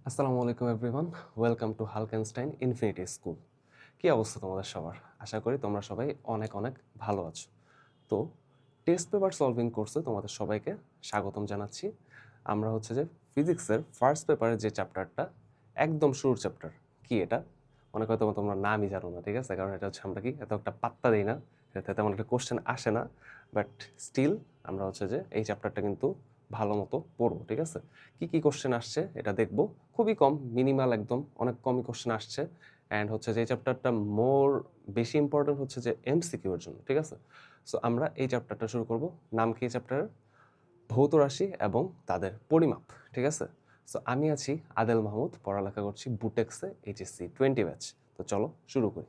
আসসালামু আলাইকুম everyone, welcome to Halkenstein infinity school. কী অবস্থা তোমাদের সবার? আশা করি তোমরা সবাই অনেক অনেক ভালো আছো। তো টেস্ট পেপার সলভিং কোর্সে তোমাদের সবাইকে স্বাগতম জানাচ্ছি। আমরা হচ্ছে যে ফিজিক্সের ফার্স্ট পেপারের যে চ্যাপ্টারটা, একদম শুরুর চ্যাপ্টার, কি এটা মনে করো তোমরা নামই জানো না, ঠিক আছে? কারণ এটা হচ্ছে আমরা কি এত একটা পাত্তা দিই না, এটাতে তেমন একটা কোশ্চেন আসে না, বাট স্টিল আমরা হচ্ছে যে এই চ্যাপ্টারটা কিন্তু ভালো মতো পড়বো, ঠিক আছে? কি কি কোশ্চেন আসছে এটা দেখবো, খুবই কম, মিনিমাল, একদম অনেক কমই কোশ্চেন আসছে। অ্যান্ড হচ্ছে যে এই চ্যাপ্টারটা বেশি ইম্পর্টেন্ট হচ্ছে যে এমসিকিউ এর জন্য, ঠিক আছে? সো আমরা এই চ্যাপ্টারটা শুরু করব। নাম কি এই চ্যাপ্টারের? ভৌত রাশি এবং তাদের পরিমাপ, ঠিক আছে? সো আমি আছি আদেল মাহমুদ, পড়ালেখা করছি বুটেক্সে, এইচএসসি 20 ব্যাচ। তো চলো শুরু করি।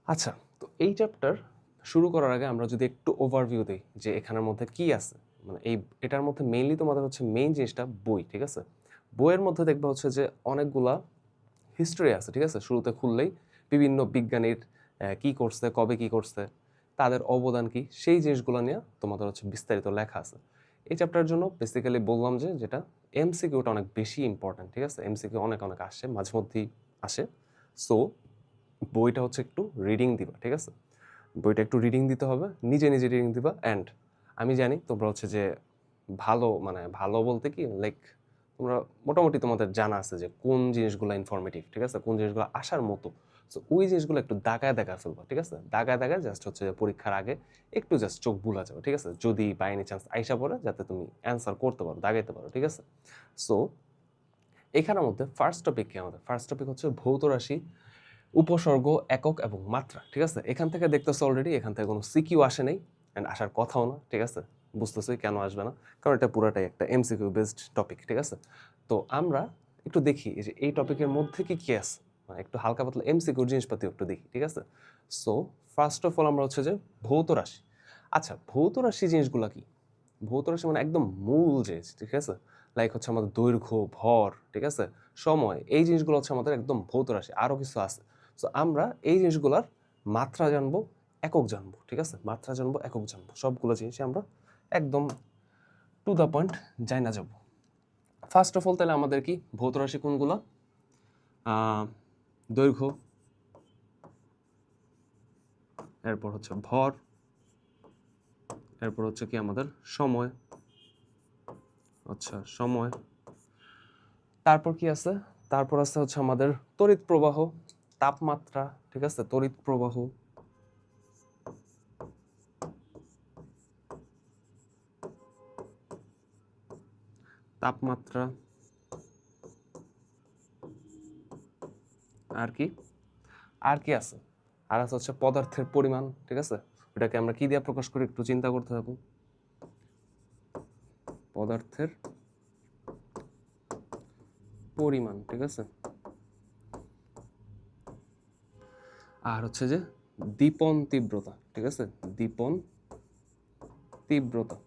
আচ্ছা, তো এই চ্যাপ্টার শুরু করার আগে আমরা যদি একটু ওভারভিউ দিই যে এখানের মধ্যে কি আছে, মানে এটার মধ্যে মেইনলি তোমাদের হচ্ছে মেইন জিনিসটা বই, ঠিক আছে? বইয়ের মধ্যে দেখবা হচ্ছে যে অনেকগুলা হিস্ট্রি আছে, ঠিক আছে? শুরুতে খুললেই বিভিন্ন বিজ্ঞানীর কি করছে, কবে কি করছে, তাদের অবদান কি, সেই জিনিসগুলো নিয়ে তোমাদের হচ্ছে বিস্তারিত লেখা আছে। এই চ্যাপ্টারের জন্য বেসিক্যালি বললাম যে যেটা এমসিকিউটা অনেক বেশি ইম্পর্ট্যান্ট, ঠিক আছে? এমসিকিউ অনেক অনেক আসে, মাঝে মধ্যেই আসে। সো বইটা হচ্ছে একটু রিডিং দিবা, ঠিক আছে? বইটা একটু রিডিং দিতে হবে, নিজে নিজে রিডিং দিবা। অ্যান্ড আমি জানি তোমরা হচ্ছে যে ভালো, মানে ভালো বলতে কি, লাইক তোমরা মোটামুটি তোমাদের জানা আছে যে কোন জিনিসগুলো ইনফরমেটিভ, ঠিক আছে? কোন জিনিসগুলো আসার মতো। সো ওই জিনিসগুলো একটু দাগায় দাগায় ফেলবো, ঠিক আছে? দাগায় দাগায় জাস্ট হচ্ছে পরীক্ষার আগে একটু জাস্ট চোখ বুলা যাবে, ঠিক আছে? যদি বাই এনি চান্স আইসা পড়ে, যাতে তুমি অ্যান্সার করতে পারো, দাগাইতে পারো, ঠিক আছে? সো এখানের মধ্যে ফার্স্ট টপিক কি? আমাদের ফার্স্ট টপিক হচ্ছে ভৌত রাশি, উপসর্গ, একক এবং মাত্রা, ঠিক আছে? এখান থেকে দেখতেছো অলরেডি এখান থেকে কোনো সিকিউ আসে নাই, অ্যান্ড আসার কথাও না, ঠিক আছে? বুঝতেছোই কেন আসবে না, কারণ এটা পুরাটাই একটা এমসিকিউ বেসড টপিক, ঠিক আছে? তো আমরা একটু দেখি যে এই টপিকের মধ্যে কি কি আছে, মানে একটু হালকা পাতলা এমসিকিউ জিনিসপাতি একটু দেখি, ঠিক আছে? সো ফার্স্ট অফ অল আমরা হচ্ছে যে ভৌত রাশি। আচ্ছা, ভৌত রাশি জিনিসগুলো কি? ভৌত রাশি মানে একদম মূল জিনিস, ঠিক আছে? লাইক হচ্ছে আমাদের দৈর্ঘ্য, ভর, ঠিক আছে, সময়, এই জিনিসগুলো হচ্ছে আমাদের একদম ভৌত রাশি। আরও কিছু আছে। সো আমরা এই জিনিসগুলোর মাত্রা জানবো, একক জানবো, ঠিক আছে? মাত্রা জানবো, একক জানবো, সবগুলো জিনিসই আমরা একদম টু দ্য পয়েন্ট জানা যাব। ফার্স্ট অফ অল তাহলে আমাদের কি ভৌত রাশি কোনগুলো? দৈর্ঘ্য, এরপর হচ্ছে ভর, এরপর হচ্ছে কি আমাদের সময়, আচ্ছা সময়, তারপর কি আছে? তারপর আছে হচ্ছে আমাদের তড়িৎ প্রবাহ, তাপমাত্রা, ঠিক আছে? তড়িৎ প্রবাহ, তাপমাত্রা, আর কি? আর কি আছে? আর আছে হচ্ছে পদার্থের পরিমাণ, ঠিক আছে? ওটাকে আমরা কি দিয়ে প্রকাশ করি একটু চিন্তা করতে হবে। পদার্থের পরিমাণ, ঠিক আছে? আর হচ্ছে যে দীপন তীব্রতা, ঠিক আছে? দীপন তীব্রতা,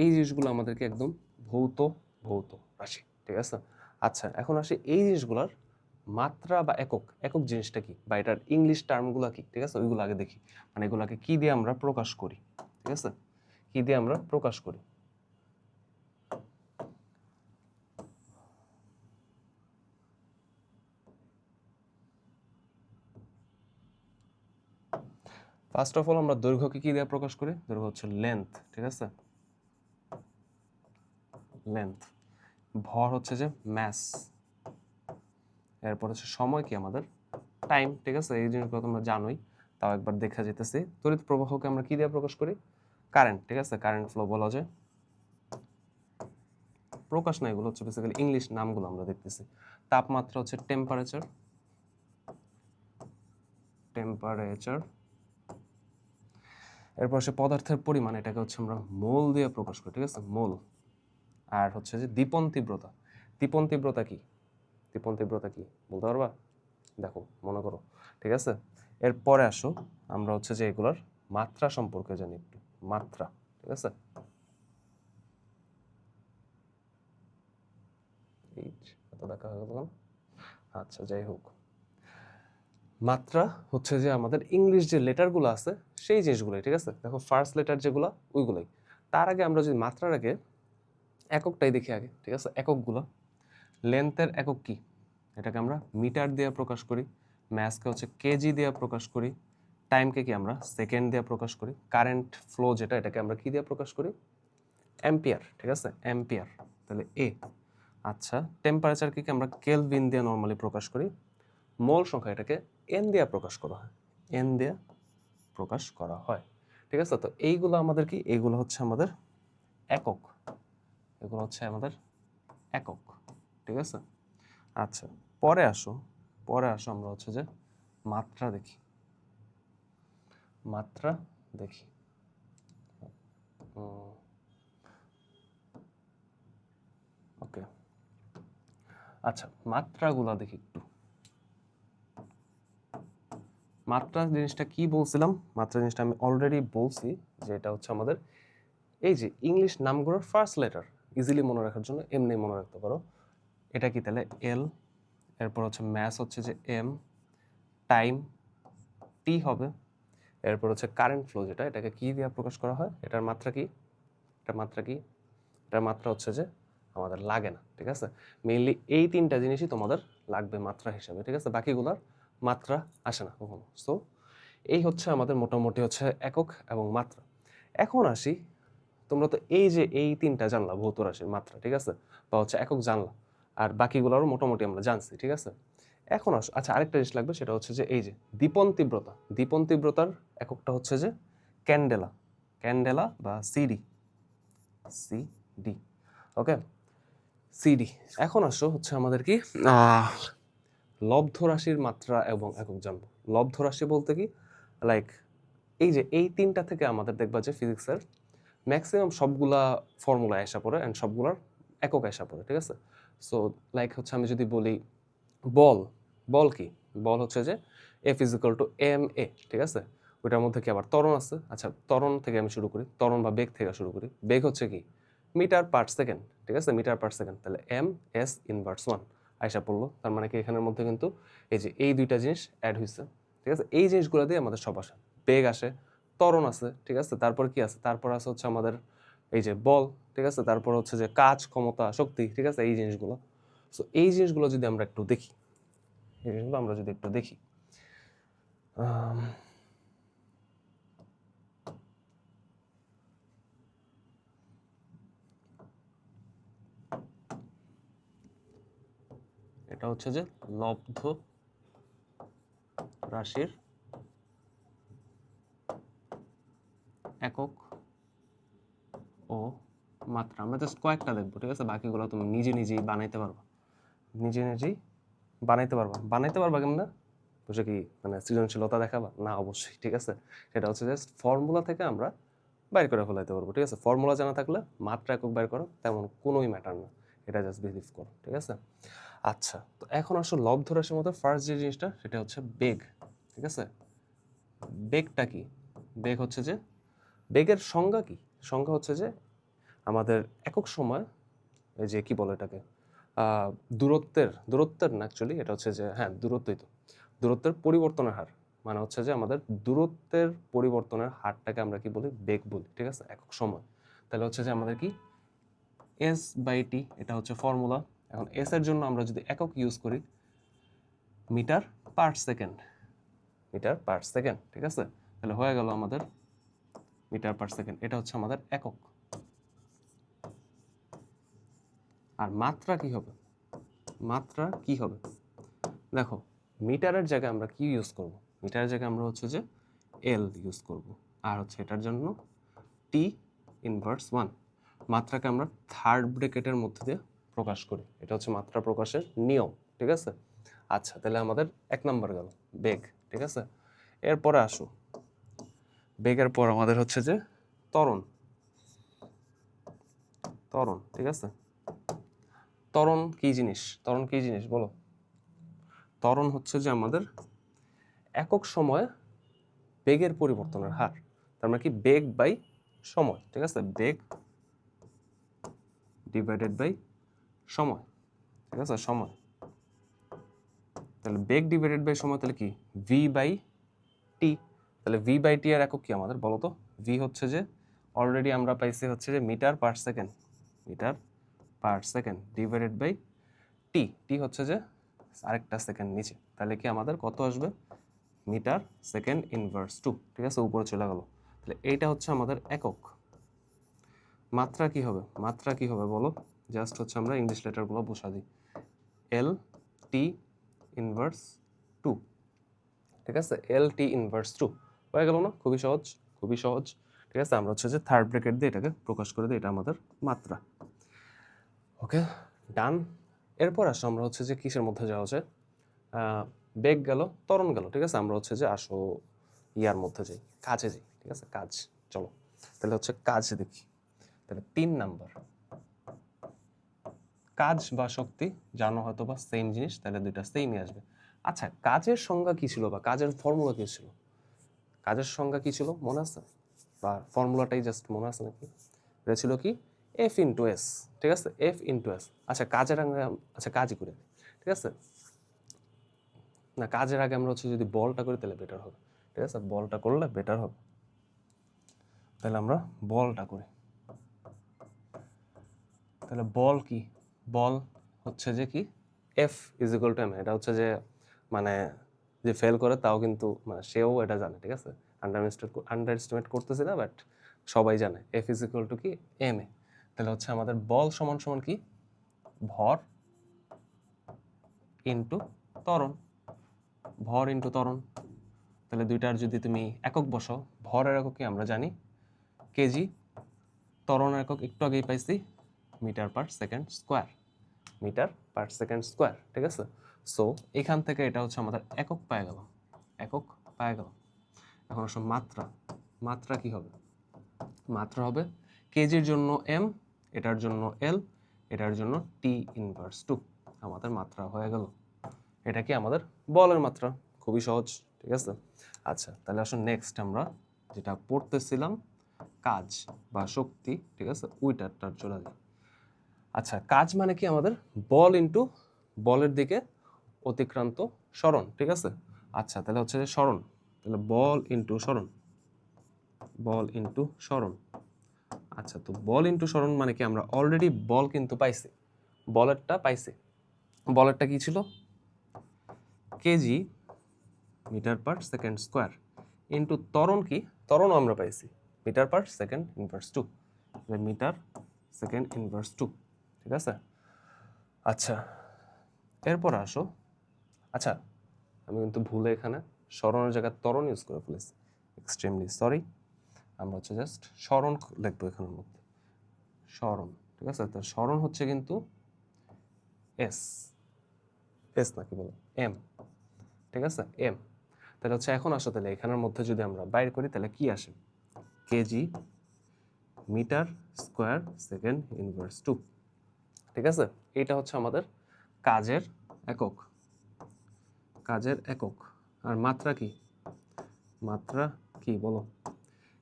এই জিনিসগুলো আমাদেরকে একদম ভৌত ভৌত রাশি, ঠিক আছে? আচ্ছা, এখন আসি এই জিনিসগুলোর মাত্রা বা একক, একক জিনিসটা কি, বা এটার ইংলিশ টার্মগুলো কি, ঠিক আছে? ওইগুলো আগে দেখি, মানে এগুলাকে কি দিয়ে আমরা প্রকাশ করি, ঠিক আছে? কি দিয়ে আমরা প্রকাশ করি? ফার্স্ট অফ অল আমরা দৈর্ঘ্যকে কি দিয়ে প্রকাশ করি? দৈর্ঘ্য হচ্ছে লেন্থ, ঠিক আছে? লেন্থ। ভর হচ্ছে যে ম্যাস, এরপর হচ্ছে সময় কি আমাদের? টাইম, ঠিক আছে? এই জিনিসগুলো তোমরা জানোই, তাও একবার দেখা যেতেছে। তড়িৎ প্রবাহকে আমরা কি দিয়ে প্রকাশ করি? কারেন্ট, ঠিক আছে? কারেন্ট ফ্লো বলা যায়। প্রকাশ না, এগুলো হচ্ছে বেসিক্যালি ইংলিশ নামগুলো আমরা দেখতেছি। তাপমাত্রা হচ্ছে টেম্পারেচার, টেম্পারেচার। এরপর হচ্ছে পদার্থের পরিমাণ, এটাকে হচ্ছে আমরা মোল দিয়ে প্রকাশ করি, ঠিক আছে? মোল। আর হচ্ছে যে দীপন তীব্রতা। দীপন তীব্রতা কি? দীপন তীব্রতা কি বলতে পারবা? দেখো, মনে করো, ঠিক আছে? এরপরে আসো আমরা হচ্ছে যে এগুলোর মাত্রা সম্পর্কে জানি একটু। মাত্রা, ঠিক আছে? এত দেখা হয়ে গেল। আচ্ছা, যাই হোক, মাত্রা হচ্ছে যে আমাদের ইংলিশ যে লেটারগুলো আছে সেই জিনিসগুলোই, ঠিক আছে? দেখো ফার্স্ট লেটার যেগুলো ওইগুলোই। তার আগে আমরা যদি মাত্রার আগে এককটাই দেখি আগে, ঠিক আছে? এককগুলো, লেন্থের একক কি? এটাকে আমরা মিটার দিয়ে প্রকাশ করি, ম্যাসকে হচ্ছে কেজি দিয়ে প্রকাশ করি, টাইমকে কি আমরা সেকেন্ড দিয়ে প্রকাশ করি, কারেন্ট ফ্লো যেটা এটাকে আমরা কি দিয়ে প্রকাশ করি? অ্যাম্পিয়ার, ঠিক আছে? অ্যাম্পিয়ার, তাহলে এ। আচ্ছা, টেম্পারেচার কি আমরা কেলভিন দিয়ে নর্মালি প্রকাশ করি, মোল সংখ্যা এটাকে এন দিয়ে প্রকাশ করা হয়, এন দিয়ে প্রকাশ করা হয়, ঠিক আছে? তো এইগুলো আমাদের কি, এইগুলো হচ্ছে আমাদের একক, এগুলো হচ্ছে আমাদের একক, ঠিক আছে? আচ্ছা, পরে আসো, পরে আসো আমরা হচ্ছে যে মাত্রা দেখি, মাত্রা দেখি। ওকে, আচ্ছা, মাত্রাগুলা দেখি একটু। মাত্রা জিনিসটা কি বলছিলাম? মাত্রা জিনিসটা আমি অলরেডি বলছি যে এটা হচ্ছে আমাদের এই যে ইংলিশ নামগুলোর ফার্স্ট লেটার, ইজিলি মনে রাখার জন্য এমনি মনে রাখতে পারো। এটা কি তাহলে এল, এরপর হচ্ছে ম্যাস হচ্ছে যে এম, টাইম টি হবে, এরপর হচ্ছে কারেন্ট ফ্লো যেটা এটাকে কি দিয়ে প্রকাশ করা হয়, এটার মাত্রা কি, এটার মাত্রা কি, এটার মাত্রা হচ্ছে যে আমাদের লাগে না, ঠিক আছে? মেইনলি এই তিনটা জিনিসই তোমাদের লাগবে মাত্রা হিসাবে, ঠিক আছে? বাকিগুলোর মাত্রা আসে না কখনো। সো এই হচ্ছে আমাদের মোটামুটি হচ্ছে একক এবং মাত্রা। এখন আসি, তোমরা তো এই যে এই তিনটা জানলা, ভৌত রাশির মাত্রা, ঠিক আছে, বা হচ্ছে একক জানলা, আর বাকিগুলোরও মোটামুটি আমরা জানছি, ঠিক আছে? এখন আসো, আচ্ছা, আরেকটা জিনিস লাগবে, সেটা হচ্ছে যে এই যে দীপন তীব্রতা, দীপন তীব্রতার এককটা হচ্ছে যে ক্যান্ডেলা, ক্যান্ডেলা বা সিডি, সিডি, ওকে, সিডি। এখন আসো হচ্ছে আমাদের কি লব্ধ রাশির মাত্রা এবং একক জানবো। লব্ধ রাশি বলতে কি, লাইক এই যে এই তিনটা থেকে আমাদের দেখবা যে ফিজিক্সের ম্যাক্সিমাম সবগুলা ফর্মুলা আসা পড়ে অ্যান্ড সবগুলার একক আসা পড়ে, ঠিক আছে? সো লাইক হচ্ছে আমি যদি বলি বল, বল কি, বল হচ্ছে যে F is equal to M A, ঠিক আছে? ওইটার মধ্যে কি আবার ত্বরণ আছে। আচ্ছা, ত্বরণ থেকে আমি শুরু করি, ত্বরণ বা বেগ থেকে শুরু করি। বেগ হচ্ছে কি মিটার পার সেকেন্ড, ঠিক আছে? মিটার পার সেকেন্ড, তাহলে এম এস ইনভার্স ওয়ান আইসা পড়লো। তার মানে কি এখানের মধ্যে কিন্তু এই যে এই দুইটা জিনিস অ্যাড হয়েছে, ঠিক আছে? এই জিনিসগুলো দিয়ে আমাদের সব আসে, বেগ আসে, ত্বরণ আছে, ঠিক আছে? তারপর কি আছে, তারপর আছে হচ্ছে আমাদের এই যে বল, ঠিক আছে? তারপর হচ্ছে যে কাজ, ক্ষমতা, শক্তি, ঠিক আছে? এই জিনিসগুলো। সো এই জিনিসগুলো যদি আমরা একটু দেখি, এই জিনিসগুলো আমরা যদি একটু দেখি, এটা হচ্ছে যে লব্ধ রাশির একক ও মাত্রা। আমরা জাস্ট কয়েকটা দেখবো, ঠিক আছে? বাকিগুলো তুমি নিজে নিজেই বানাইতে পারবা, নিজে নিজেই বানাইতে পারবা। বানাইতে পারবা কেমন? বসে কি মানে সৃজনশীলতা দেখাবা? না, অবশ্যই, ঠিক আছে? সেটা হচ্ছে জাস্ট ফর্মুলা থেকে আমরা বাইর করে ফেলাইতে পারবো, ঠিক আছে? ফর্মুলা জানা থাকলে মাত্রা একক বাইর করো তেমন কোনোই ম্যাটার না, এটা জাস্ট বিলিভ করো, ঠিক আছে? আচ্ছা, তো এখন আসলে লব্ধ রাশির মধ্যে ফার্স্ট যে জিনিসটা সেটা হচ্ছে বেগ, ঠিক আছে? বেগটা কি? বেগ হচ্ছে যে, বেগের সংজ্ঞা কি? সংজ্ঞা হচ্ছে যে আমাদের একক সময় এই যে কি বলে এটাকে দূরত্বের না, অ্যাকচুয়ালি এটা হচ্ছে যে হ্যাঁ দূরত্বই তো, দূরত্বের পরিবর্তনের হার, মানে হচ্ছে যে আমাদের দূরত্বের পরিবর্তনের হারটাকে আমরা কি বলি? বেগ বলি, ঠিক আছে? একক সময়। তাহলে হচ্ছে যে আমাদের কি এস বাই টি, এটা হচ্ছে ফর্মুলা। এখন এস এর জন্য আমরা যদি একক ইউজ করি metre per second, metre per second, ঠিক আছে? তাহলে হয়ে গেল আমাদের মিটার পার সেকেন্ড, এটা হচ্ছে আমাদের একক। আর মাত্রা কি হবে? মাত্রা কি হবে? দেখো, মিটারের জায়গায় আমরা কি ইউজ করব? মিটারের জায়গায় আমরা হচ্ছে যে এল ইউজ করব, আর হচ্ছে এটার জন্য টি ইনভার্স ওয়ান। মাত্রাকে আমরা থার্ড ব্র্যাকেটের মধ্যে দিয়ে প্রকাশ করি, এটা হচ্ছে মাত্রা প্রকাশের নিয়ম, ঠিক আছে? আচ্ছা, তাহলে আমাদের এক নাম্বার গেল বেগ, ঠিক আছে? এরপরে আসো, বেগের পর আমাদের হচ্ছে যে ত্বরণ, ত্বরণ, ঠিক আছে? ত্বরণ কি জিনিস? ত্বরণ কি জিনিস বলো? ত্বরণ হচ্ছে যে আমাদের একক সময়ে বেগের পরিবর্তনের হার, তার মানে কি বেগ বাই সময়, ঠিক আছে? বেগ ডিভাইডেড বাই সময়, ঠিক আছে? সময়, তাহলে বেগ ডিভাইডেড বাই সময়, তাহলে কি ভি বাই টি। তাহলে ভি বাই টি এর একক কি আমাদের বলো তো? ভি হচ্ছে যে অলরেডি আমরা পাইছি হচ্ছে যে metre per second, metre per second divided by T. T হচ্ছে যে আরেকটা সেকেন্ড নিচে, তাহলে কি আমাদের কত আসবে? Metre second inverse 2। ঠিক আছে, উপরে চলে গেল। তাহলে এইটা হচ্ছে আমাদের একক। মাত্রা কি হবে? মাত্রা কি হবে বলো? জাস্ট হচ্ছে আমরা ইংলিশ লেটারগুলো বসা দিই, এল টি ইনভার্স 2। ঠিক আছে, এল টি ইনভার্স 2 হয়ে গেল না? খুবই সহজ, খুবই সহজ। ঠিক আছে, আমরা হচ্ছে যে থার্ড ব্র্যাকেট দিয়ে এটাকে প্রকাশ করে দিই, এটা আমাদের মাত্রা। ওকে, ডান। এরপর আসো আমরা হচ্ছে যে কিসের মধ্যে যাওয়া যায়? বেগ গেল, ত্বরণ গেল। ঠিক আছে, আমরা হচ্ছে যে আসো ইয়ার মধ্যে যাই, কাজে যাই। ঠিক আছে, কাজ। চলো তাহলে হচ্ছে কাজ দেখি। তাহলে 3 নাম্বার, কাজ বা শক্তি জানো হয়তো বা সেম জিনিস, তাহলে দুইটা সেমই আসবে। আচ্ছা, কাজের সংজ্ঞা কি ছিল বা কাজের ফর্মুলা কি ছিল? কাজের সংজ্ঞা কি ছিল মনে আছে? বা ফর্মুলাটাই জাস্ট মনে আছে নাকি? এটা ছিল কি? F into S. ঠিক আছে, এফ ইন্টু এস। আচ্ছা, কাজের আগে আচ্ছা কাজই করে, ঠিক আছে না, কাজের আগে আমরা হচ্ছে যদি বলটা করি তাহলে বেটার হবে। ঠিক আছে, বলটা করলে বেটার হবে। তাহলে আমরা বলটা করি। তাহলে বল কি? বল হচ্ছে যে কি? F is equal to M. এটা হচ্ছে যে মানে যে ফেল করে তাও কিন্তু মানে সেও এটা জানে। ঠিক আছে, আন্ডার এস্টিমেট করতেছি না, বাট সবাই জানে এফ ইজ ইকুয়াল টু কি? M A. তাহলে হচ্ছে আমাদের বল সমান সমান কি? ভর ইন্টু ত্বরণ। ভর ইন্টু ত্বরণ। তাহলে দুইটার যদি তুমি একক বসাও, ভরের একক কি আমরা জানি কেজি, ত্বরণের একক একটু আগেই পাইছি metre per second square. Metre per second square. ঠিক আছে, সো এখান থেকে এটা হচ্ছে আমাদের একক পাওয়া গেল, একক পাওয়া গেল। এখন আসলে মাত্রা। মাত্রা কি হবে? মাত্রা হবে কেজির জন্য এম, এটার জন্য এল, এটার জন্য টি ইনভার্স 2। আমাদের মাত্রা হয়ে গেল। এটা কি আমাদের বলের মাত্রা। খুবই সহজ। ঠিক আছে, আচ্ছা তাহলে আসলে নেক্সট আমরা যেটা পড়তেছিলাম কাজ বা শক্তি। ঠিক আছে, ওইটার চলে যাই। আচ্ছা, কাজ মানে কি আমাদের? বল ইন্টু বলের দিকে অতিক্রান্ত সরণ। ঠিক আছে, আচ্ছা তাহলে হচ্ছে যে সরণ। তাহলে বল ইন্টু সরণ, বল ইন্টু সরণ। আচ্ছা, তো বল ইন্টু সরণ মানে কি? আমরা অলরেডি বল কিন্তু পাইছি, বলেরটা পাইছি। বলেরটা কি ছিল? KG metre per second square into ত্বরণ কি? ত্বরণও আমরা পাইছি metre per second inverse 2। Metre second inverse 2। ঠিক আছে, আচ্ছা এরপর আসো। আচ্ছা, আমি কিন্তু ভুলে এখানে সরণের জায়গায় ত্বরণ ইউজ করে ফেলেছি, এক্সট্রিমলি সরি। আমরা হচ্ছে জাস্ট সরণ লিখবো এখানের মধ্যে, সরণ। ঠিক আছে, তো সরণ হচ্ছে কিন্তু এস, এস না কি বলো এম। ঠিক আছে, এম। তাহলে হচ্ছে এখন আসো তাহলে এখানের মধ্যে যদি আমরা বাইর করি তাহলে কি আসে? KG metre square second inverse 2। ঠিক আছে, এটা হচ্ছে আমাদের কাজের একক, কাজের একক। আর মাত্রা কি? মাত্রা কি বলো?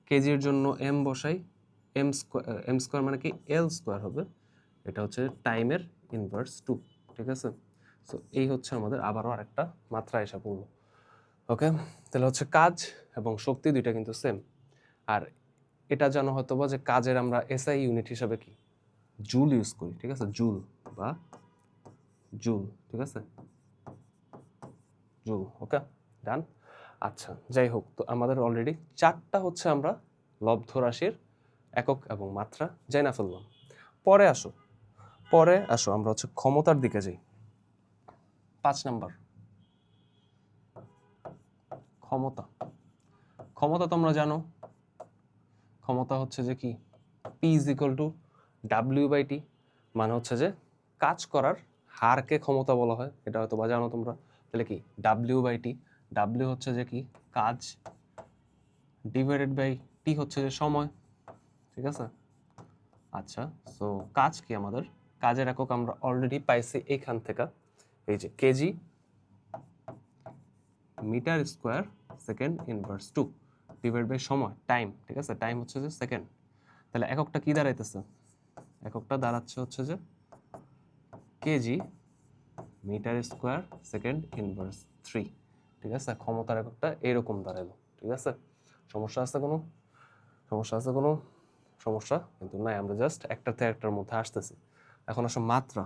কেজির জন্য এম বসাই, এম স্কোয়ার মানে কি? এল স্কোয়ার হবে। এটা হচ্ছে টাইমের ইনভার্স 2। ঠিক আছে, সো এই হচ্ছে আমাদের আবারও আরেকটা মাত্রা এসে পড়লো। ওকে, তাহলে হচ্ছে কাজ এবং শক্তি দুইটা কিন্তু সেম। আর এটা জানো হয়তো বা যে কাজের আমরা এসআই ইউনিট হিসাবে কি? জুল ইউজ করি। ঠিক আছে, জুল বা জুল। ঠিক আছে, জুল। ওকে, ডান। আচ্ছা যাই হোক, তো আমাদের অলরেডি 4টা হচ্ছে আমরা লব্ধ রাশির একক এবং মাত্রা জানা ফেললাম। পরে আসো, পরে আসো আমরা হচ্ছে ক্ষমতার দিকে যাই। 5 নাম্বার ক্ষমতা। ক্ষমতা তোমরা জানো, ক্ষমতা হচ্ছে যে কি? P is equal to W by T. মানে হচ্ছে যে কাজ করার হারকে ক্ষমতা বলা হয়, এটা হয়তো বা জানো তোমরা। তাহলে কি? W by T. ডাব্লিউ হচ্ছে যে কি? কাজ, ডিভাইডেড বাই টি হচ্ছে যে সময়। ঠিক আছে, আচ্ছা সো কাজ কি আমাদের? কাজের একক আমরা অলরেডি পাইছি এখান থেকে, এই যে KG metre square second inverse 2 divide by সময়, টাইম। ঠিক আছে, টাইম হচ্ছে যে সেকেন্ড। তাহলে এককটা কি দাঁড়াইতেছে? এককটা দাঁড়াচ্ছে হচ্ছে যে KG metre square second inverse 3। ঠিক আছে, ক্ষমতার এককটা এরকম দাঁড়ালো। ঠিক আছে, সমস্যা আছে কোনো? সমস্যা আছে কোনো? সমস্যা কিন্তু নাই, আমরা জাস্ট একটার থেকে একটার মধ্যে আসতেছি। এখন আসো মাত্রা।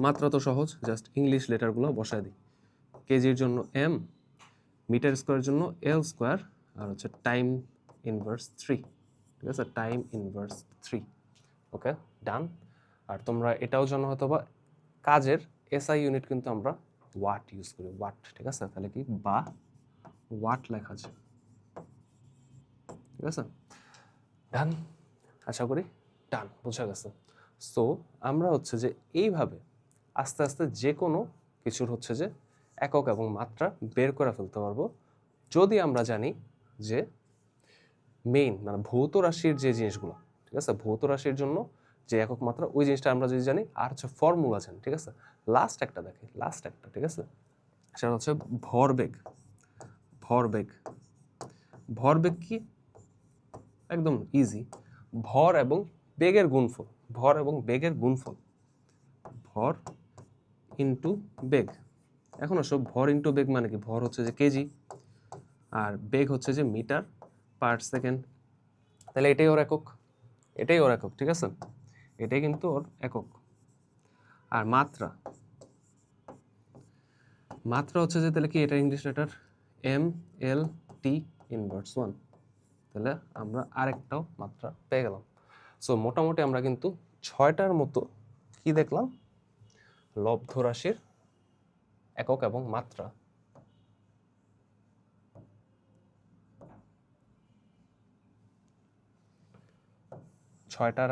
মাত্রা তো সহজ, জাস্ট ইংলিশ লেটারগুলো বসায় দিই। কেজির জন্য এম, মিটার স্কোয়ারের জন্য এল স্কোয়ার, আর হচ্ছে টাইম ইনভার্স 3, ঠিক আছে, টাইম ইনভার্স 3। ওকে, ডান। আর তোমরা এটাও জানো হয়তো বা কাজের এসআই ইউনিট কিন্তু আমরা ওয়াট ইউজ করি, ওয়াট, ঠিক আছে, তাহলে কি বা ওয়াট লেখা যায়, ঠিক আছে, ডান। আশা করি ডান, বোঝা গেছে। সো আমরা হচ্ছে যে এইভাবে আস্তে আস্তে যে কোনো কিছুর হচ্ছে যে একক এবং মাত্রা বের করে ফেলতে পারবো, যদি আমরা জানি যে মেইন মানে ভৌত রাশির যে জিনিসগুলো, ঠিক আছে, ভৌত রাশির জন্য যে একক মাত্রা ওই জিনিসটা আমরা যদি জানি, আর হচ্ছে ফর্মুলা জানি, ঠিক আছে। লাস্ট একটা দেখি, লাস্ট একটা, ঠিক আছে, সেটা হচ্ছে ভরবেগ। ভরবেগ, ভরবেগ কি? একদম ইজি, ভর এবং বেগের গুণফল, ভর এবং বেগের গুণফল, ভর ইন্টু বেগ। এখন আসো ভর ইন্টু বেগ মানে কি? ভর হচ্ছে যে কেজি আর বেগ হচ্ছে যে মিটার পার সেকেন্ড, তাহলে এটাই ওর একক, এটাই ওর একক, ঠিক আছে, এটাই কিন্তু ওর একক। আর মাত্রা, মাত্রা হচ্ছে যে তাহলে কি এটা English letter M L T inverse 1, তাহলে আমরা আরেকটাও মাত্রা পেয়ে গেলাম। সো মোটামুটি আমরা কিন্তু 6টার মতো কি দেখলাম, লব্ধ রাশির একক এবং মাত্রা। ছয়টা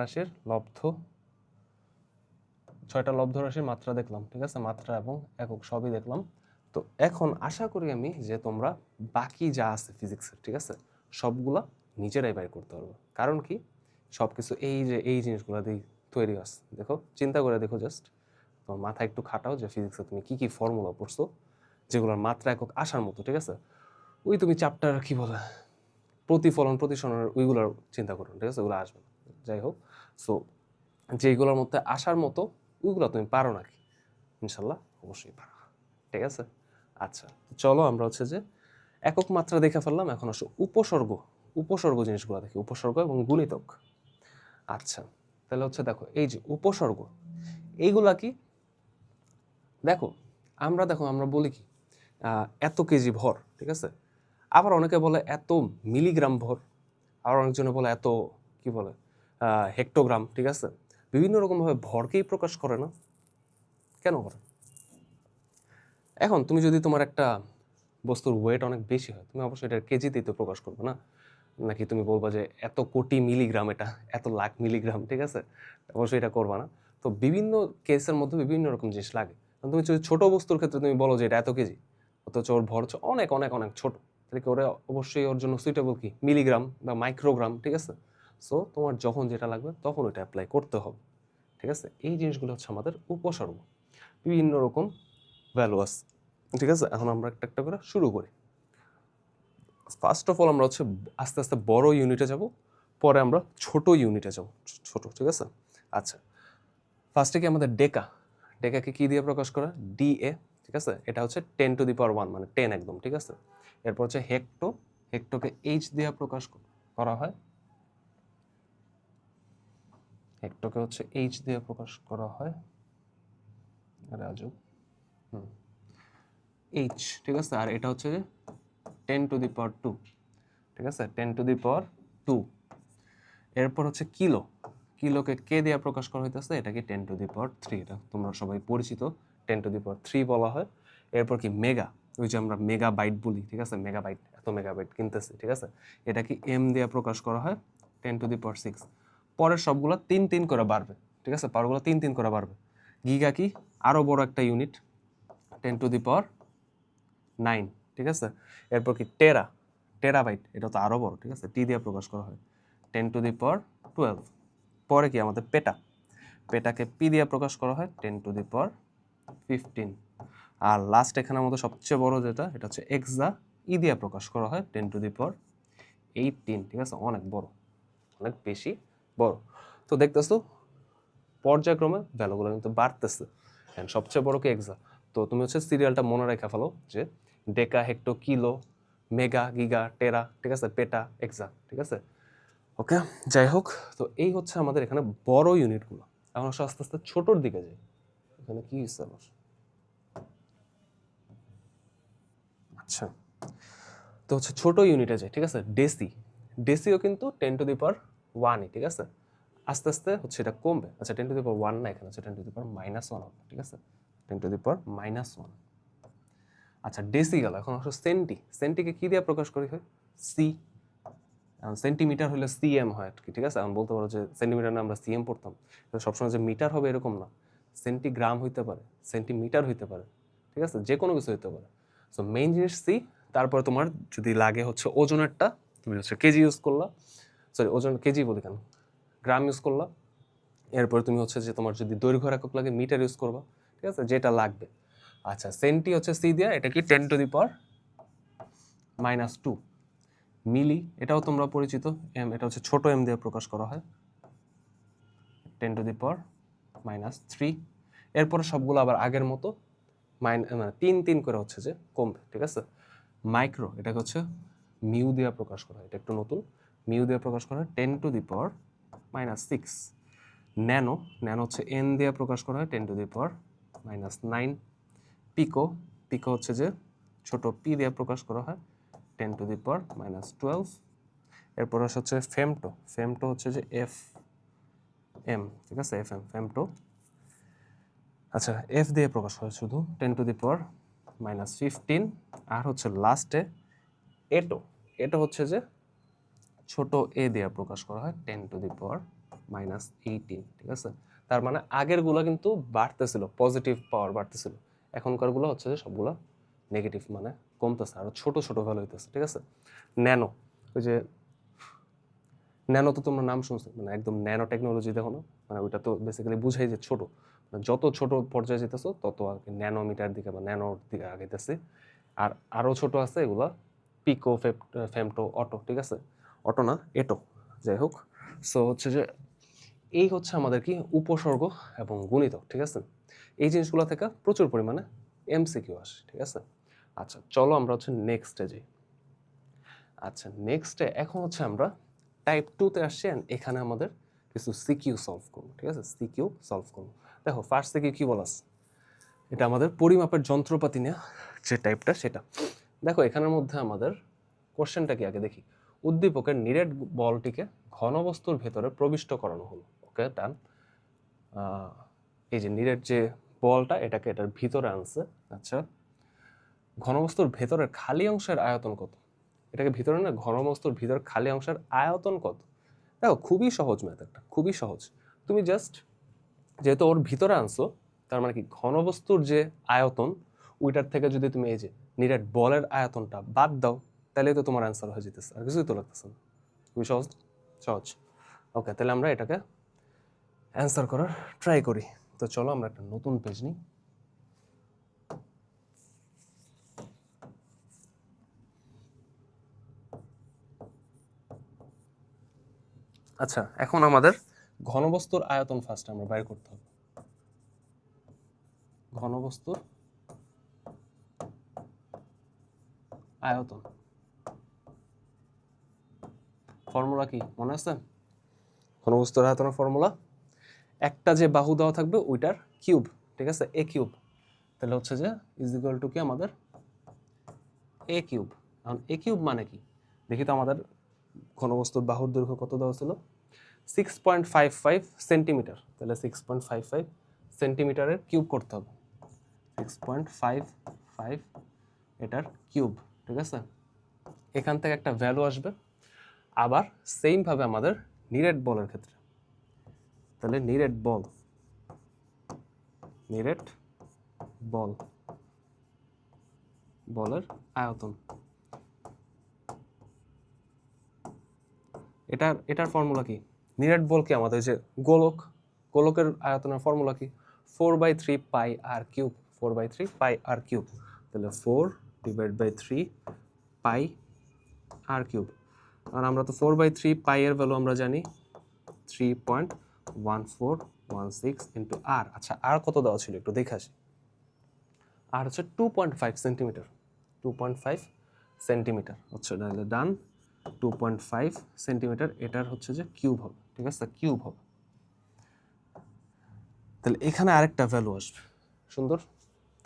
লব্ধ রাশির মাত্রা দেখলাম, ঠিক আছে, মাত্রা এবং একক সবই দেখলাম। তো এখন আশা করি আমি যে তোমরা বাকি যা আছে ফিজিক্সের, ঠিক আছে, সবগুলা নিজেরাই বাইর করতে পারবে। কারণ কি, সব কিছু এই যে এই জিনিসগুলো দিয়ে তৈরি আছে। দেখো, চিন্তা করে দেখো, জাস্ট তোমার মাথা একটু খাটাও যে ফিজিক্সে তুমি কি কি ফর্মুলা পড়ছো যেগুলোর মাত্রা একক আসার মতো, ঠিক আছে। ওই তুমি চ্যাপ্টার কি বলে প্রতিফলন প্রতিসরণের ওইগুলোর চিন্তা করো, ঠিক আছে, ওগুলো আসবে না। যাই হোক, সো যেগুলোর মধ্যে আসার মতো ওইগুলো তুমি পারো নাকি? ইনশাল্লাহ অবশ্যই পারো, ঠিক আছে। আচ্ছা, চলো আমরা হচ্ছে যে একক মাত্রা দেখে ফেললাম, এখন আসো উপসর্গ। উপসর্গ জিনিসগুলো দেখি, উপসর্গ এবং গুণিতক। আচ্ছা, তাহলে হচ্ছে দেখো এই যে উপসর্গ, এইগুলা কি? দেখো আমরা বলি কি এত কেজি ভর, ঠিক আছে, আবার অনেকে বলে এত মিলিগ্রাম ভর, আবার অনেকজনে বলে এত কি বলে হেক্টোগ্রাম, ঠিক আছে, বিভিন্ন রকমভাবে ভরকেই প্রকাশ করে না, কেন করে? এখন তুমি যদি তোমার একটা বস্তুর ওয়েট অনেক বেশি হয়, তুমি অবশ্যই এটা কেজিতেই তো প্রকাশ করবে না, নাকি তুমি বলবা যে এত কোটি মিলিগ্রাম, এটা এত লাখ মিলিগ্রাম, ঠিক আছে, অবশ্যই এটা করবা না। তো বিভিন্ন কেসের মধ্যে বিভিন্ন রকম জিনিস লাগে। তুমি যদি ছোট বস্তুর ক্ষেত্রে তুমি বলো যে এটা এত কেজি, অথচ ওর ভর হচ্ছে অনেক অনেক অনেক ছোট, তাহলে কি ওরা অবশ্যই ওর জন্য সুইটেবল কি মিলিগ্রাম বা মাইক্রোগ্রাম, ঠিক আছে। সো তোমার যখন যেটা লাগবে তখন ওইটা অ্যাপ্লাই করতে হবে, ঠিক আছে। এই জিনিসগুলো হচ্ছে আমাদের উপসর্গ, বিভিন্ন রকম ভ্যালু আছে, ঠিক আছে। এখন আমরা একটা একটা করে শুরু করি। ফার্স্ট অফ অল আমরা হচ্ছে আস্তে আস্তে বড় ইউনিটে যাব, পরে আমরা ছোট ইউনিটে যাব, ছোট, ঠিক আছে। আচ্ছা, ফার্স্টে কি আমাদের ডেকা, ডেকাকে কি দিয়ে প্রকাশ করা? DA, ঠিক আছে, এটা হচ্ছে 10⁻1 মানে 10 একদম, ঠিক আছে। এরপর হচ্ছে হেক্টো, হেক্টোকে H দিয়ে প্রকাশ করা হয়, হেক্টোকে হচ্ছে H দিয়ে প্রকাশ করা হয়, রাজু H, ঠিক আছে। আর এটা হচ্ছে 10⁻2, ঠিক আছে, 10⁻2। এরপর হচ্ছে কিলো, কিলোকে কে দিয়ে প্রকাশ করা হইতেছে, এটাকে 10⁻3, এটা তোমরা সবাই পরিচিত, 10⁻3 বলা হয়। এরপর কি মেগা, ওই যে আমরা মেগা বাইট বলি, ঠিক আছে, মেগাবাইট, এত মেগাবাইট কিনতেছে, ঠিক আছে, এটা কি M দিয়ে প্রকাশ করা হয়, 10⁶। পরের সবগুলো 3 করে বাড়বে, ঠিক আছে, পাওয়ারগুলো 3 করে বাড়বে। গিগা কি আরো বড় একটা ইউনিট, 10⁹, ঠিক আছে। এরপর কি টেরা, টেরাবাইট, এটা তো আরো বড়, ঠিক আছে, T দিয়ে প্রকাশ করা হয়, 10⁻12। পরে কি আমাদের পেটা, পেটাকে P দিয়ে প্রকাশ করা হয়, 10⁻15। আর লাস্ট এখানে আমাদের সবচেয়ে বড় যেটা, এটা হচ্ছে এক্সা, ই দিয়ে প্রকাশ করা হয়, 10⁻18, ঠিক আছে, অনেক বড়, অনেক বেশি বড়। তো দেখতেছো পর্যায়ক্রমে ভ্যালুগুলো কিন্তু বাড়তেছে, সবচেয়ে বড় কি এক্সা। তো তুমি হচ্ছে সিরিয়ালটা মনে রেখে ফেলো যে ডেকা, হেক্টো, কিলো, মেগা, গিগা, টেরা, ঠিক আছে, পেটা, এক্সা, ঠিক আছে। ওকে, যাই হোক, তো এই হচ্ছে আমাদের এখানে বড় ইউনিটগুলো। এখন আসলে আস্তে আস্তে ছোটোর দিকে যাই। এখানে কি হচ্ছে আবার? আচ্ছা, তো হচ্ছে ছোট ইউনিটে যায়, ঠিক আছে। ডেসিও কিন্তু 10^1, ঠিক আছে। আস্তে আস্তে হচ্ছে এটা কমবে। আচ্ছা, 10^1 না, এখানে হচ্ছে 10^-1 হবে, ঠিক আছে। 10^-1। আচ্ছা, ডেসি গেল। এখন আসলে সেন্টিকে কি দিয়ে প্রকাশ করি হয়? সি। সেন্টিমিটার হলে সিএম হয় আর কি, ঠিক আছে। এখন বলতে পারো যে সেন্টিমিটার না আমরা সিএম পড়তাম, সবসময় যে মিটার হবে এরকম না। সেন্টিগ্রাম হইতে পারে, সেন্টিমিটার হইতে পারে, ঠিক আছে, যে কোনো কিছু হইতে পারে। সো মেইন জিনিস সি। তারপরে তোমার যদি লাগে হচ্ছে ওজনেরটা, তুমি হচ্ছে কেজি ইউজ করলা, সরি ওজন কেজি বলি কেন, গ্রাম ইউজ করলা। এরপরে তুমি হচ্ছে যে তোমার যদি দৈর্ঘ্য একক লাগে মিটার ইউজ করবা, ঠিক আছে, যেটা লাগবে। আচ্ছা, সেন্টি হচ্ছে সি দিয়া, এটা কি 10^-2। মিলি, এটাও তোমরা পরিচিত, এম, এটা হচ্ছে ছোট এম দিয়ে প্রকাশ করা হয়, 10^-3। এরপরে সবগুলো আবার আগের মতো 3 করে হচ্ছে যে কমবে, ঠিক আছে। মাইক্রো, এটাকে হচ্ছে মিউ দিয়ে প্রকাশ করা হয়, এটা একটু নতুন, মিউ দিয়ে প্রকাশ করা হয় 10^-6। ন্যানো, ন্যানো হচ্ছে এন দিয়ে প্রকাশ করা হয় 10^-9। পিকো হচ্ছে যে ছোট পি দিয়ে প্রকাশ করা হয় 10^-12। এরপর হচ্ছে ফেমটো হচ্ছে যে এফ এম, ঠিক আছে, এফ এম, ফেমটো। আচ্ছা, এফ দিয়ে প্রকাশ হয় শুধু 10^-15। আর হচ্ছে লাস্টে এটো হচ্ছে যে ছোট এ দিয়ে প্রকাশ করা হয় 10^-18, ঠিক আছে। তার মানে আগের গুলো কিন্তু বাড়তেছিল, পজিটিভ পাওয়ার বাড়তেছিল। এখনকার গুলো হচ্ছে যে সবগুলো নেগেটিভ, মানে কমতেছে, আরো ছোট ছোট ভ্যালু হইতেছে, ঠিক আছে। ন্যানো, ওই যে ন্যানো তো তোমরা নাম শুনছো, মানে একদম ন্যানো টেকনোলজি, দেখো না, মানে ওইটা তো বেসিক্যালি বুঝাই যে ছোট, মানে যত ছোট পর্যায়ে যেতেছো তত আর কি ন্যানোমিটার দিকে বা ন্যানোর দিকে আগাইতেছে। আর আরো ছোট আছে এগুলা, পিকো, ফেমটো, অটো, ঠিক আছে, অটো না এটো, যাই হোক। সো হচ্ছে যে এই হচ্ছে আমাদের কি উপসর্গ এবং গুণিতক, ঠিক আছে। এই জিনিসগুলো থেকে প্রচুর পরিমাণে এমসিকিউ আসে, ঠিক আছে। আচ্ছা, চলো আমরা হচ্ছে নেক্সটে যাই। আচ্ছা, নেক্সটে এখন হচ্ছে আমরা টাইপ 2-তে আসছি, এখানে আমাদের কিছু সিকিউ সলভ করবো, ঠিক আছে, সিকিউ সলভ করবো। দেখো, ফার্স্ট সিকিউ কি বলাস, এটা আমাদের পরিমাপের যন্ত্রপাতি নিয়ে যে টাইপটা সেটা। দেখো, এখানের মধ্যে আমাদের কোশ্চেনটা কি আগে দেখি। উদ্দীপকের নিরেট বলটিকে ঘনবস্তুর ভেতরে প্রবিষ্ট করানো হলো। ওকে, ডান। এই যে নিরেট যে বলটা, এটাকে এটার ভিতরে আনছে। আচ্ছা, ঘনবস্তুর ভেতরের খালি অংশের আয়তন কত? এটাকে ভিতরে না, ঘনবস্তুর ভিতর খালি অংশের আয়তন কত? দেখো, খুবই সহজ ম্যাথ, একটা খুবই সহজ। তুমি জাস্ট যেহেতু ওর ভিতরে আনছো, তার মানে কি ঘনবস্তুর যে আয়তন, ওইটার থেকে যদি তুমি এই যে নিরেট বলের আয়তনটা বাদ দাও, তাহলে তো তোমার অ্যান্সার হয়ে যেতেছে, আর কিছুই তো লাগতেছে না। খুবই সহজ, সহজ। ওকে, তাহলে আমরা এটাকে অ্যান্সার করার ট্রাই করি। তো চলো আমরা একটা নতুন পেজ নিই। আচ্ছা, এখন আমাদের ঘনবস্তুর আয়তন ফার্স্ট আমরা বাইর করতে হবে। ঘনবস্তুর আয়তন ফর্মুলা কি মনে আছে? ঘনবস্তুর আয়তনের ফর্মুলা, একটা যে বাহু দেওয়া থাকবে ওইটার কিউব, ঠিক আছে, এ কিউব। তাহলে হচ্ছে যে ইজ ইকুয়াল টু কি আমাদের এ কিউব। এখন এ কিউব মানে কি দেখি তো। আমাদের ঘনবস্তুর বাহুর দৈর্ঘ্য কত দেওয়া ছিল? 6.55 সেন্টিমিটার। তাহলে 6.55 সেন্টিমিটারের কিউব করতে হবে, 6.55 এটার কিউব, ঠিক আছে। এখান থেকে একটা ভ্যালু আসবে। আবার সেমভাবে আমাদের নিরেট বলের ক্ষেত্রে, তাহলে নিরেট বল বলের আয়তন, এটার ফর্মুলা কি? নিরেট বল কি আমাদের যে গোলকের আয়তনের ফর্মুলা কি? 4/3 পাই আর কিউব, 4/3 পাই আর কিউব। তাহলে 4/3 পাই আর কিউব। আর আমরা তো 4/3 পাই এর ভ্যালু আমরা জানি 3.1416 ইন্টু আর। আচ্ছা, আর কত দেওয়া ছিল একটু দেখে আসি। আর হচ্ছে 2.5 সেন্টিমিটার, 2.5 সেন্টিমিটার হচ্ছে, তাহলে ডান। 2.5 সেন্টিমিটার, এটার হচ্ছে যে কিউব হবে, ঠিক আছে, কিউব হবে। তাহলে এখানে আরেকটা ভ্যালু আসবে, সুন্দর।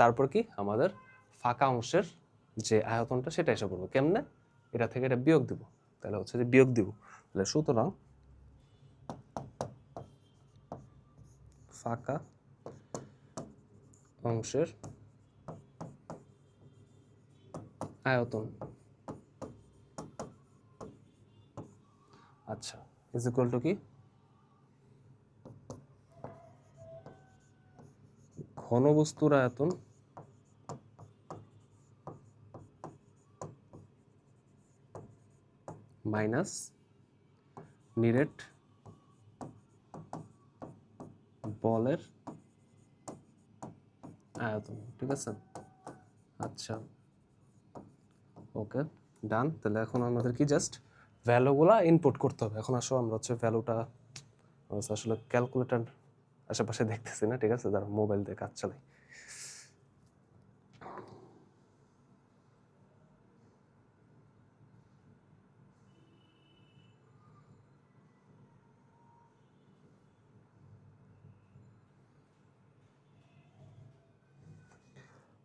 তারপর কি আমাদের ফাঁকা অংশের যে আয়তনটা সেটা এসে পড়বে কেমনে, এটা থেকে এটা বিয়োগ দিব, তাহলে হচ্ছে যে বিয়োগ দিব, তাহলে সুতরাং ফাঁকা অংশের আয়তন আচ্ছা ইজ ইকুয়াল টু কি ঘনবস্তুর আয়তন মাইনাস নিরেট বলের আয়তন, ঠিক আছে। আচ্ছা ওকে ডান। তাহলে এখন আমাদের কি জাস্ট ভ্যালুগুলা ইনপুট করতে হবে। এখন আসো আমরা হচ্ছে ভ্যালুটা আসলে ক্যালকুলেটর আশেপাশে দেখতেছি না, ঠিক আছে, তার মোবাইল দিয়ে কাজ চালাই।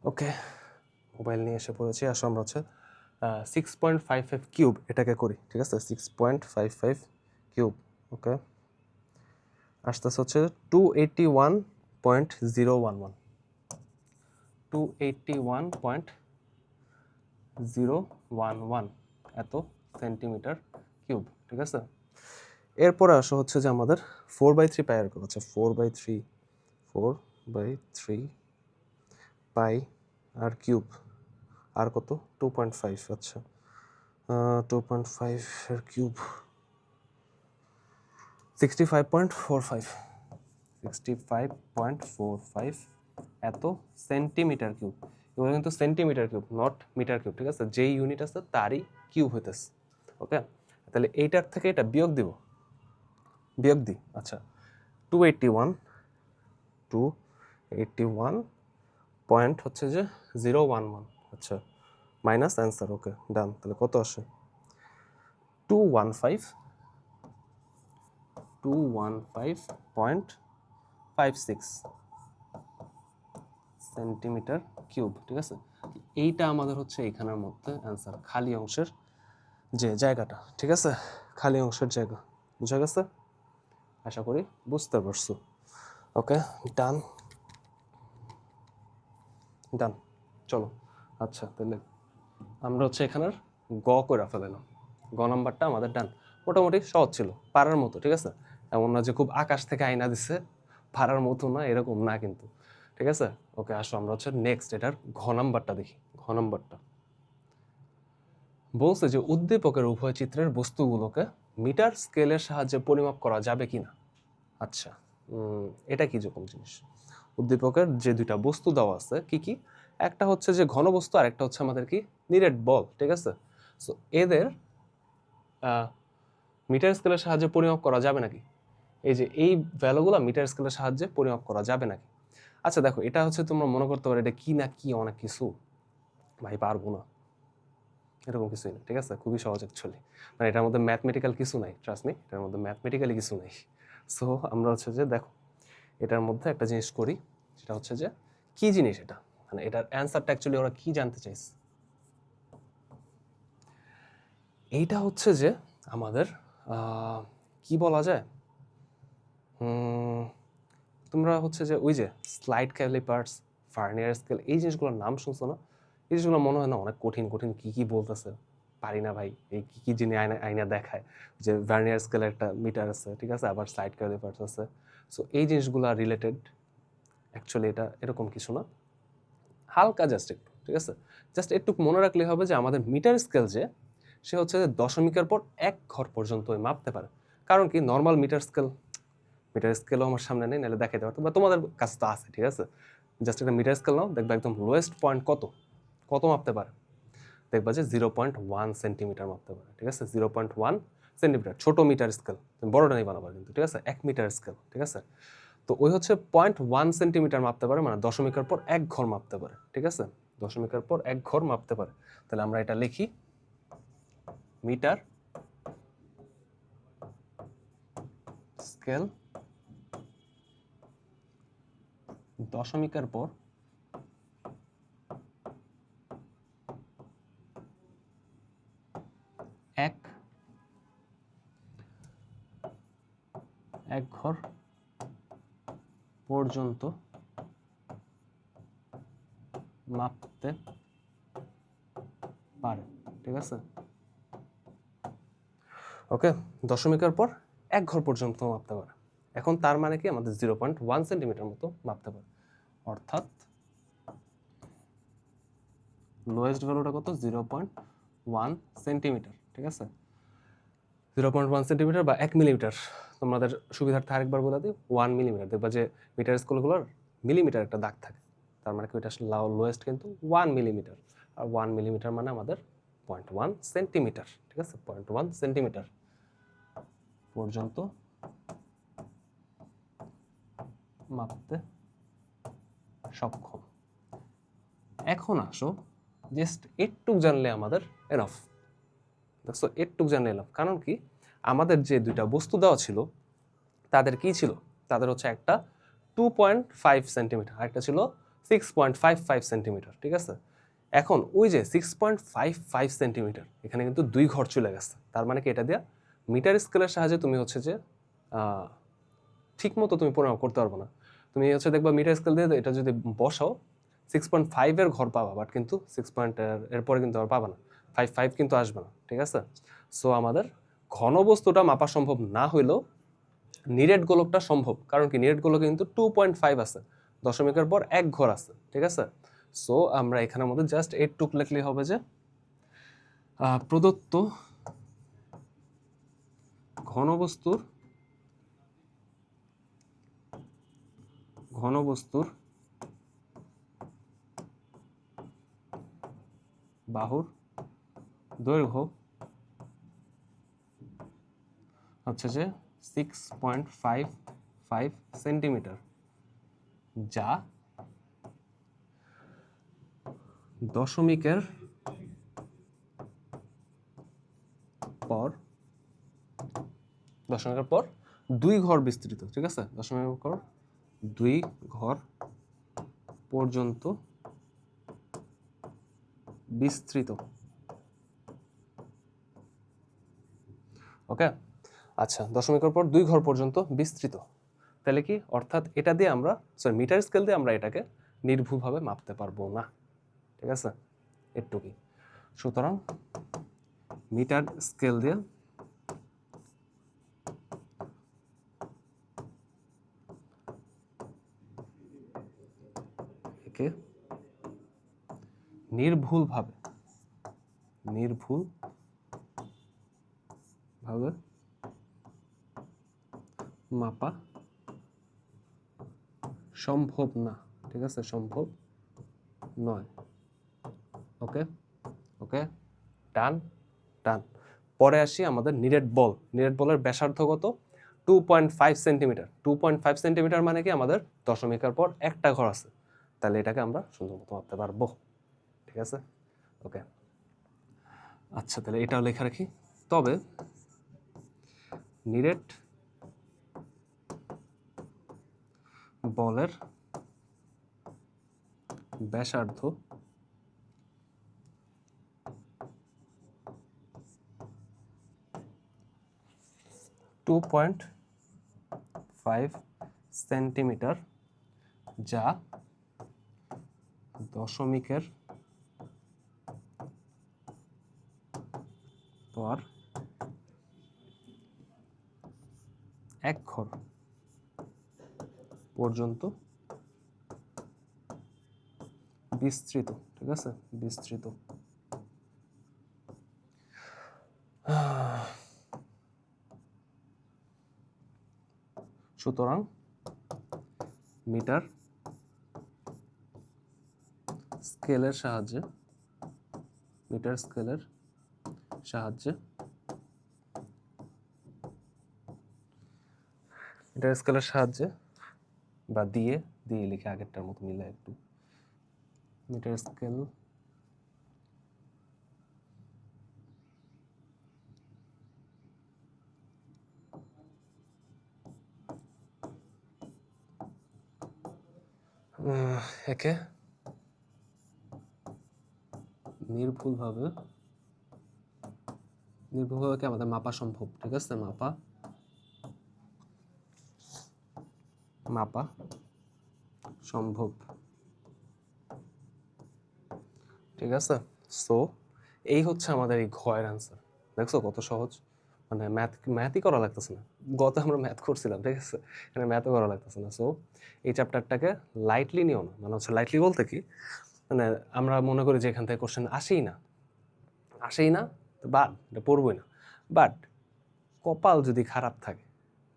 ওকে মোবাইল নিয়ে এসে পড়েছি। আসো আমরা হচ্ছে 6.55 কিউব এটাকে করি, ঠিক আছে। 6.55 কিউব ওকে আসতেছে হচ্ছে 281.011 281.011 এত সেন্টিমিটার কিউব, ঠিক আছে। এরপরে আসো হচ্ছে যে আমাদের 4/3 পাই আর হচ্ছে 4/3 পাই আর কিউব আর কত 2.5 আচ্ছা 2.5 এর কিউব 65.45 এত সেন্টিমিটার কিউব। এগুলো কিন্তু centimetre cube not metre cube, ঠিক আছে। যেই ইউনিট আছে তারই কিউব হইতেছে। ওকে তাহলে এইটার থেকে এটা বিয়োগ দিব, বিয়োগ দিই। আচ্ছা 281 পয়েন্ট হচ্ছে যে 011 আচ্ছা মাইনাস অ্যান্সার ওকে ডান। তাহলে কত আসে 215.56 সেন্টিমিটার কিউব, ঠিক আছে। এইটা আমাদের হচ্ছে এখানের মধ্যে অ্যান্সার, খালি অংশের যে জায়গাটা, ঠিক আছে, খালি অংশের জায়গা। বুঝা গেছে? আশা করি বুঝতে পারছো। ওকে ডান ডান চলো। আচ্ছা তাহলে আমরা হচ্ছে এখানের গ করে ফেলাম। গ নাম্বারটা আমাদের ডান, মোটামুটি সহজ ছিল, পারার মতো, ঠিক আছে। এমন না যে খুব আকাশ থেকে আইনা দিছে, পারার মতো না, এরকম না কিন্তু, ঠিক আছে। ওকে আসো আমরা হচ্ছে নেক্সট এটার ঘ নাম্বারটা দেখি। ঘ নাম্বারটা বলছে যে উদ্দীপকের উভয় চিত্রের বস্তুগুলোকে মিটার স্কেলের সাহায্যে পরিমাপ করা যাবে কিনা। আচ্ছা এটা কি রকম জিনিস? উদ্দীপকের যে দুইটা বস্তু দেওয়া আছে কি কি, একটা হচ্ছে যে ঘনবস্তু আর একটা হচ্ছে আমাদের কি নিরেট বল, ঠিক আছে। সো এদের মিটার স্কেলের সাহায্যে পরিমাপ করা যাবে নাকি, এই যে এই ভ্যালুগুলো মিটার স্কেলের সাহায্যে পরিমাপ করা যাবে নাকি। আচ্ছা দেখো এটা হচ্ছে তোমরা মনে করতে পারো এটা কি না কি অনেক কিছু, ভাই পারবো না, এরকম কিছুই না, ঠিক আছে। খুবই সহজ অ্যাকচুয়ালি, মানে এটার মধ্যে ম্যাথমেটিক্যাল কিছু নাই, ট্রাস্ট মি, এটার মধ্যে ম্যাথমেটিক্যালি কিছু নাই। সো আমরা হচ্ছে যে দেখো এটার মধ্যে একটা জিনিস করি, সেটা হচ্ছে যে কি জিনিস এটা, মানে এটার অ্যান্সারটা অ্যাকচুয়ালি ওরা কি জানতে চাইছে। এইটা হচ্ছে যে আমাদের কি বলা যায়, তোমরা হচ্ছে যে ওই যে স্লাইড ক্যালিপার্স, ভার্নিয়ার স্কেল, এই জিনিসগুলোর নাম শুনছো না? এই জিনিসগুলো মনে হয় না অনেক কঠিন কঠিন, কি কি বলতেছে পারি না ভাই। এই কি কি জিনিস আয়না আয়না দেখায় যে ভার্নিয়ার স্কেলের একটা মিটার আছে, ঠিক আছে, আবার স্লাইড ক্যালিপার্স আছে। সো এই জিনিসগুলো রিলেটেড, অ্যাকচুয়ালি এটা এরকম কিছু না, হালকা জাস্ট একটু, ঠিক আছে। জাস্ট একটু মনে রাখলে হবে যে আমাদের মিটার স্কেল যে সে হচ্ছে যে দশমিকের পর এক ঘর পর্যন্ত মাপতে পারে। কারণ কি নর্মাল মিটার স্কেলও আমার সামনে নেই, নাহলে দেখাইতে পারতো, বা তোমাদের কাছে তো আছে, ঠিক আছে। জাস্ট একটা মিটার স্কেল নাও, দেখবা একদম লোয়েস্ট পয়েন্ট কত কত মাপতে পারে, দেখবা যে 0.1 সেন্টিমিটার মাপতে পারে, ঠিক আছে। 0.1 সেন্টিমিটার ছোট মিটার স্কেল, তুমি বড়টা নেই বানাবা কিন্তু, ঠিক আছে, 1 মিটার স্কেল, ঠিক আছে। তো ওই হচ্ছে 0.1 সেন্টিমিটার মাপতে পারে, মানে দশমিকের পর এক ঘর মাপতে পারে, ঠিক আছে, দশমিকের পর এক ঘর মাপতে পারে। তাহলে আমরা এটা লিখি মিটার স্কেল দশমিকের পর এক ঘর পর্যন্ত মাপতে পারে, ঠিক আছে? ওকে, দশমিকের পর এক ঘর পর্যন্ত মাপতে পারে। এখন তার মানে কি আমাদের 0.1 সেন্টিমিটার মতো মাপতে পারে, অর্থাৎ লোয়েস্ট ভ্যালুটা কত? 0.1 সেন্টিমিটার, ঠিক আছে? 0.1 সেন্টিমিটার বা 1 মিলিমিটার। তোমাদের সুবিধার্থে আরেকবার বলে দিই, 1 মিলিমিটার। দেখবা যে মিটার স্কেলগুলোর মিলিমিটার একটা দাগ থাকে, তার মানে কি ওইটা আসলে লোয়েস্ট কিন্তু 1 মিলিমিটার। আর 1 মিলিমিটার মানে আমাদের 0.1 সেন্টিমিটার, ঠিক আছে? 0.1 সেন্টিমিটার পর্যন্ত মাপতে সক্ষম। এখন আসো, জাস্ট একটু জানলে আমাদের এনাফ। দেখছো, একটু জানলে এনাফ। কারণ কি, আমাদের যে দুইটা বস্তু দেওয়া ছিল তাদের কি ছিল? তাদের হচ্ছে একটা 2.5 সেন্টিমিটার, আরেকটা ছিল 6.55 সেন্টিমিটার, ঠিক আছে? এখন ওই যে 6.55 সেন্টিমিটার, এখানে কিন্তু 2 ঘর চলে গেছে। তার মানে কি, এটা দিয়া মিটার স্কেলের সাহায্যে তুমি হচ্ছে যে ঠিক মতো তুমি পরিমাপ করতে পারবো না। তুমি হচ্ছে দেখবা মিটার স্কেল দিয়ে এটা যদি বসাও 6.5 ঘর পাবা, বাট কিন্তু 6 এরপরে কিন্তু আর পাবা না, 5 কিন্তু আসবে না, ঠিক আছে? সো আমাদের ঘন বস্তুটা মাপা সম্ভব না হইলেও নিরেট গোলকটা সম্ভব। কারণ কি, নিরেট গোলকে কিন্তু 2.5 আছে, দশমিকের পর এক ঘর আছে, ঠিক আছে? সো আমরা এখানের মধ্যে জাস্ট এইটুক লিখলেই হবে যে প্রদত্ত ঘনবস্তুর বাহুর দৈর্ঘ্য হচ্ছে যে 6.55 সেন্টিমিটার, যা দশমিকের পর 2 ঘর বিস্তৃত, ঠিক আছে? দশমিকের পর 2 ঘর পর্যন্ত বিস্তৃত। ওকে, আচ্ছা, দশমিকের পর 2 ঘর পর্যন্ত বিস্তৃত। তাহলে কি অর্থাৎ, এটা দিয়ে আমরা মিটার স্কেল দিয়ে আমরা এটাকে নির্ভুলভাবে মাপতে পারবো না, ঠিক আছে? একটুকুই। সুতরাং মিটার স্কেল দিয়ে একে নির্ভুলভাবে মাপা সম্ভব না, ঠিক আছে? সম্ভব নয়। ওকে ওকে, ডান ডান। পরে আসি আমাদের নিরেট বল। নিরেট বলের ব্যাসার্ধ কত? 2.5 সেন্টিমিটার। 2.5 সেন্টিমিটার মানে কি, আমাদের দশমিকের পর একটা ঘর আছে, তাহলে এটাকে আমরা সুন্দর মতো মাপতে পারবো, ঠিক আছে? ওকে, আচ্ছা, তাহলে এটাও লেখা রাখি। তবে নিরেট বলের ব্যাসার্ধ 2.5 সেন্টিমিটার, যা দশমিকের পর এক ঘর পর্যন্ত বিস্তৃত, ঠিক আছে? বিস্তৃত। সুতরাং মিটার স্কেলের সাহায্যে বা দিয়ে লিখে আগেরটার মতো মিলে একটু, মিটার স্কেল একে নির্ভুলভাবে কি আমাদের মাপা সম্ভব, ঠিক আছে, মাপা সম্ভব, ঠিক আছে। সো এই হচ্ছে আমাদের এই ঘয়ের অ্যান্সার। দেখছো কত সহজ, মানে ম্যাথই করা লাগতেছে না। গত আমরা ম্যাথ করছিলাম, ঠিক আছে, এখানে ম্যাথও করা লাগতেছে না। সো এই চ্যাপ্টারটাকে লাইটলি নিও না, মানে হচ্ছে লাইটলি বলতে কি, মানে আমরা মনে করি যে এখান থেকে কোশ্চেন আসেই না, তো বাদ, এটা পড়বই না। বাট কপাল যদি খারাপ থাকে,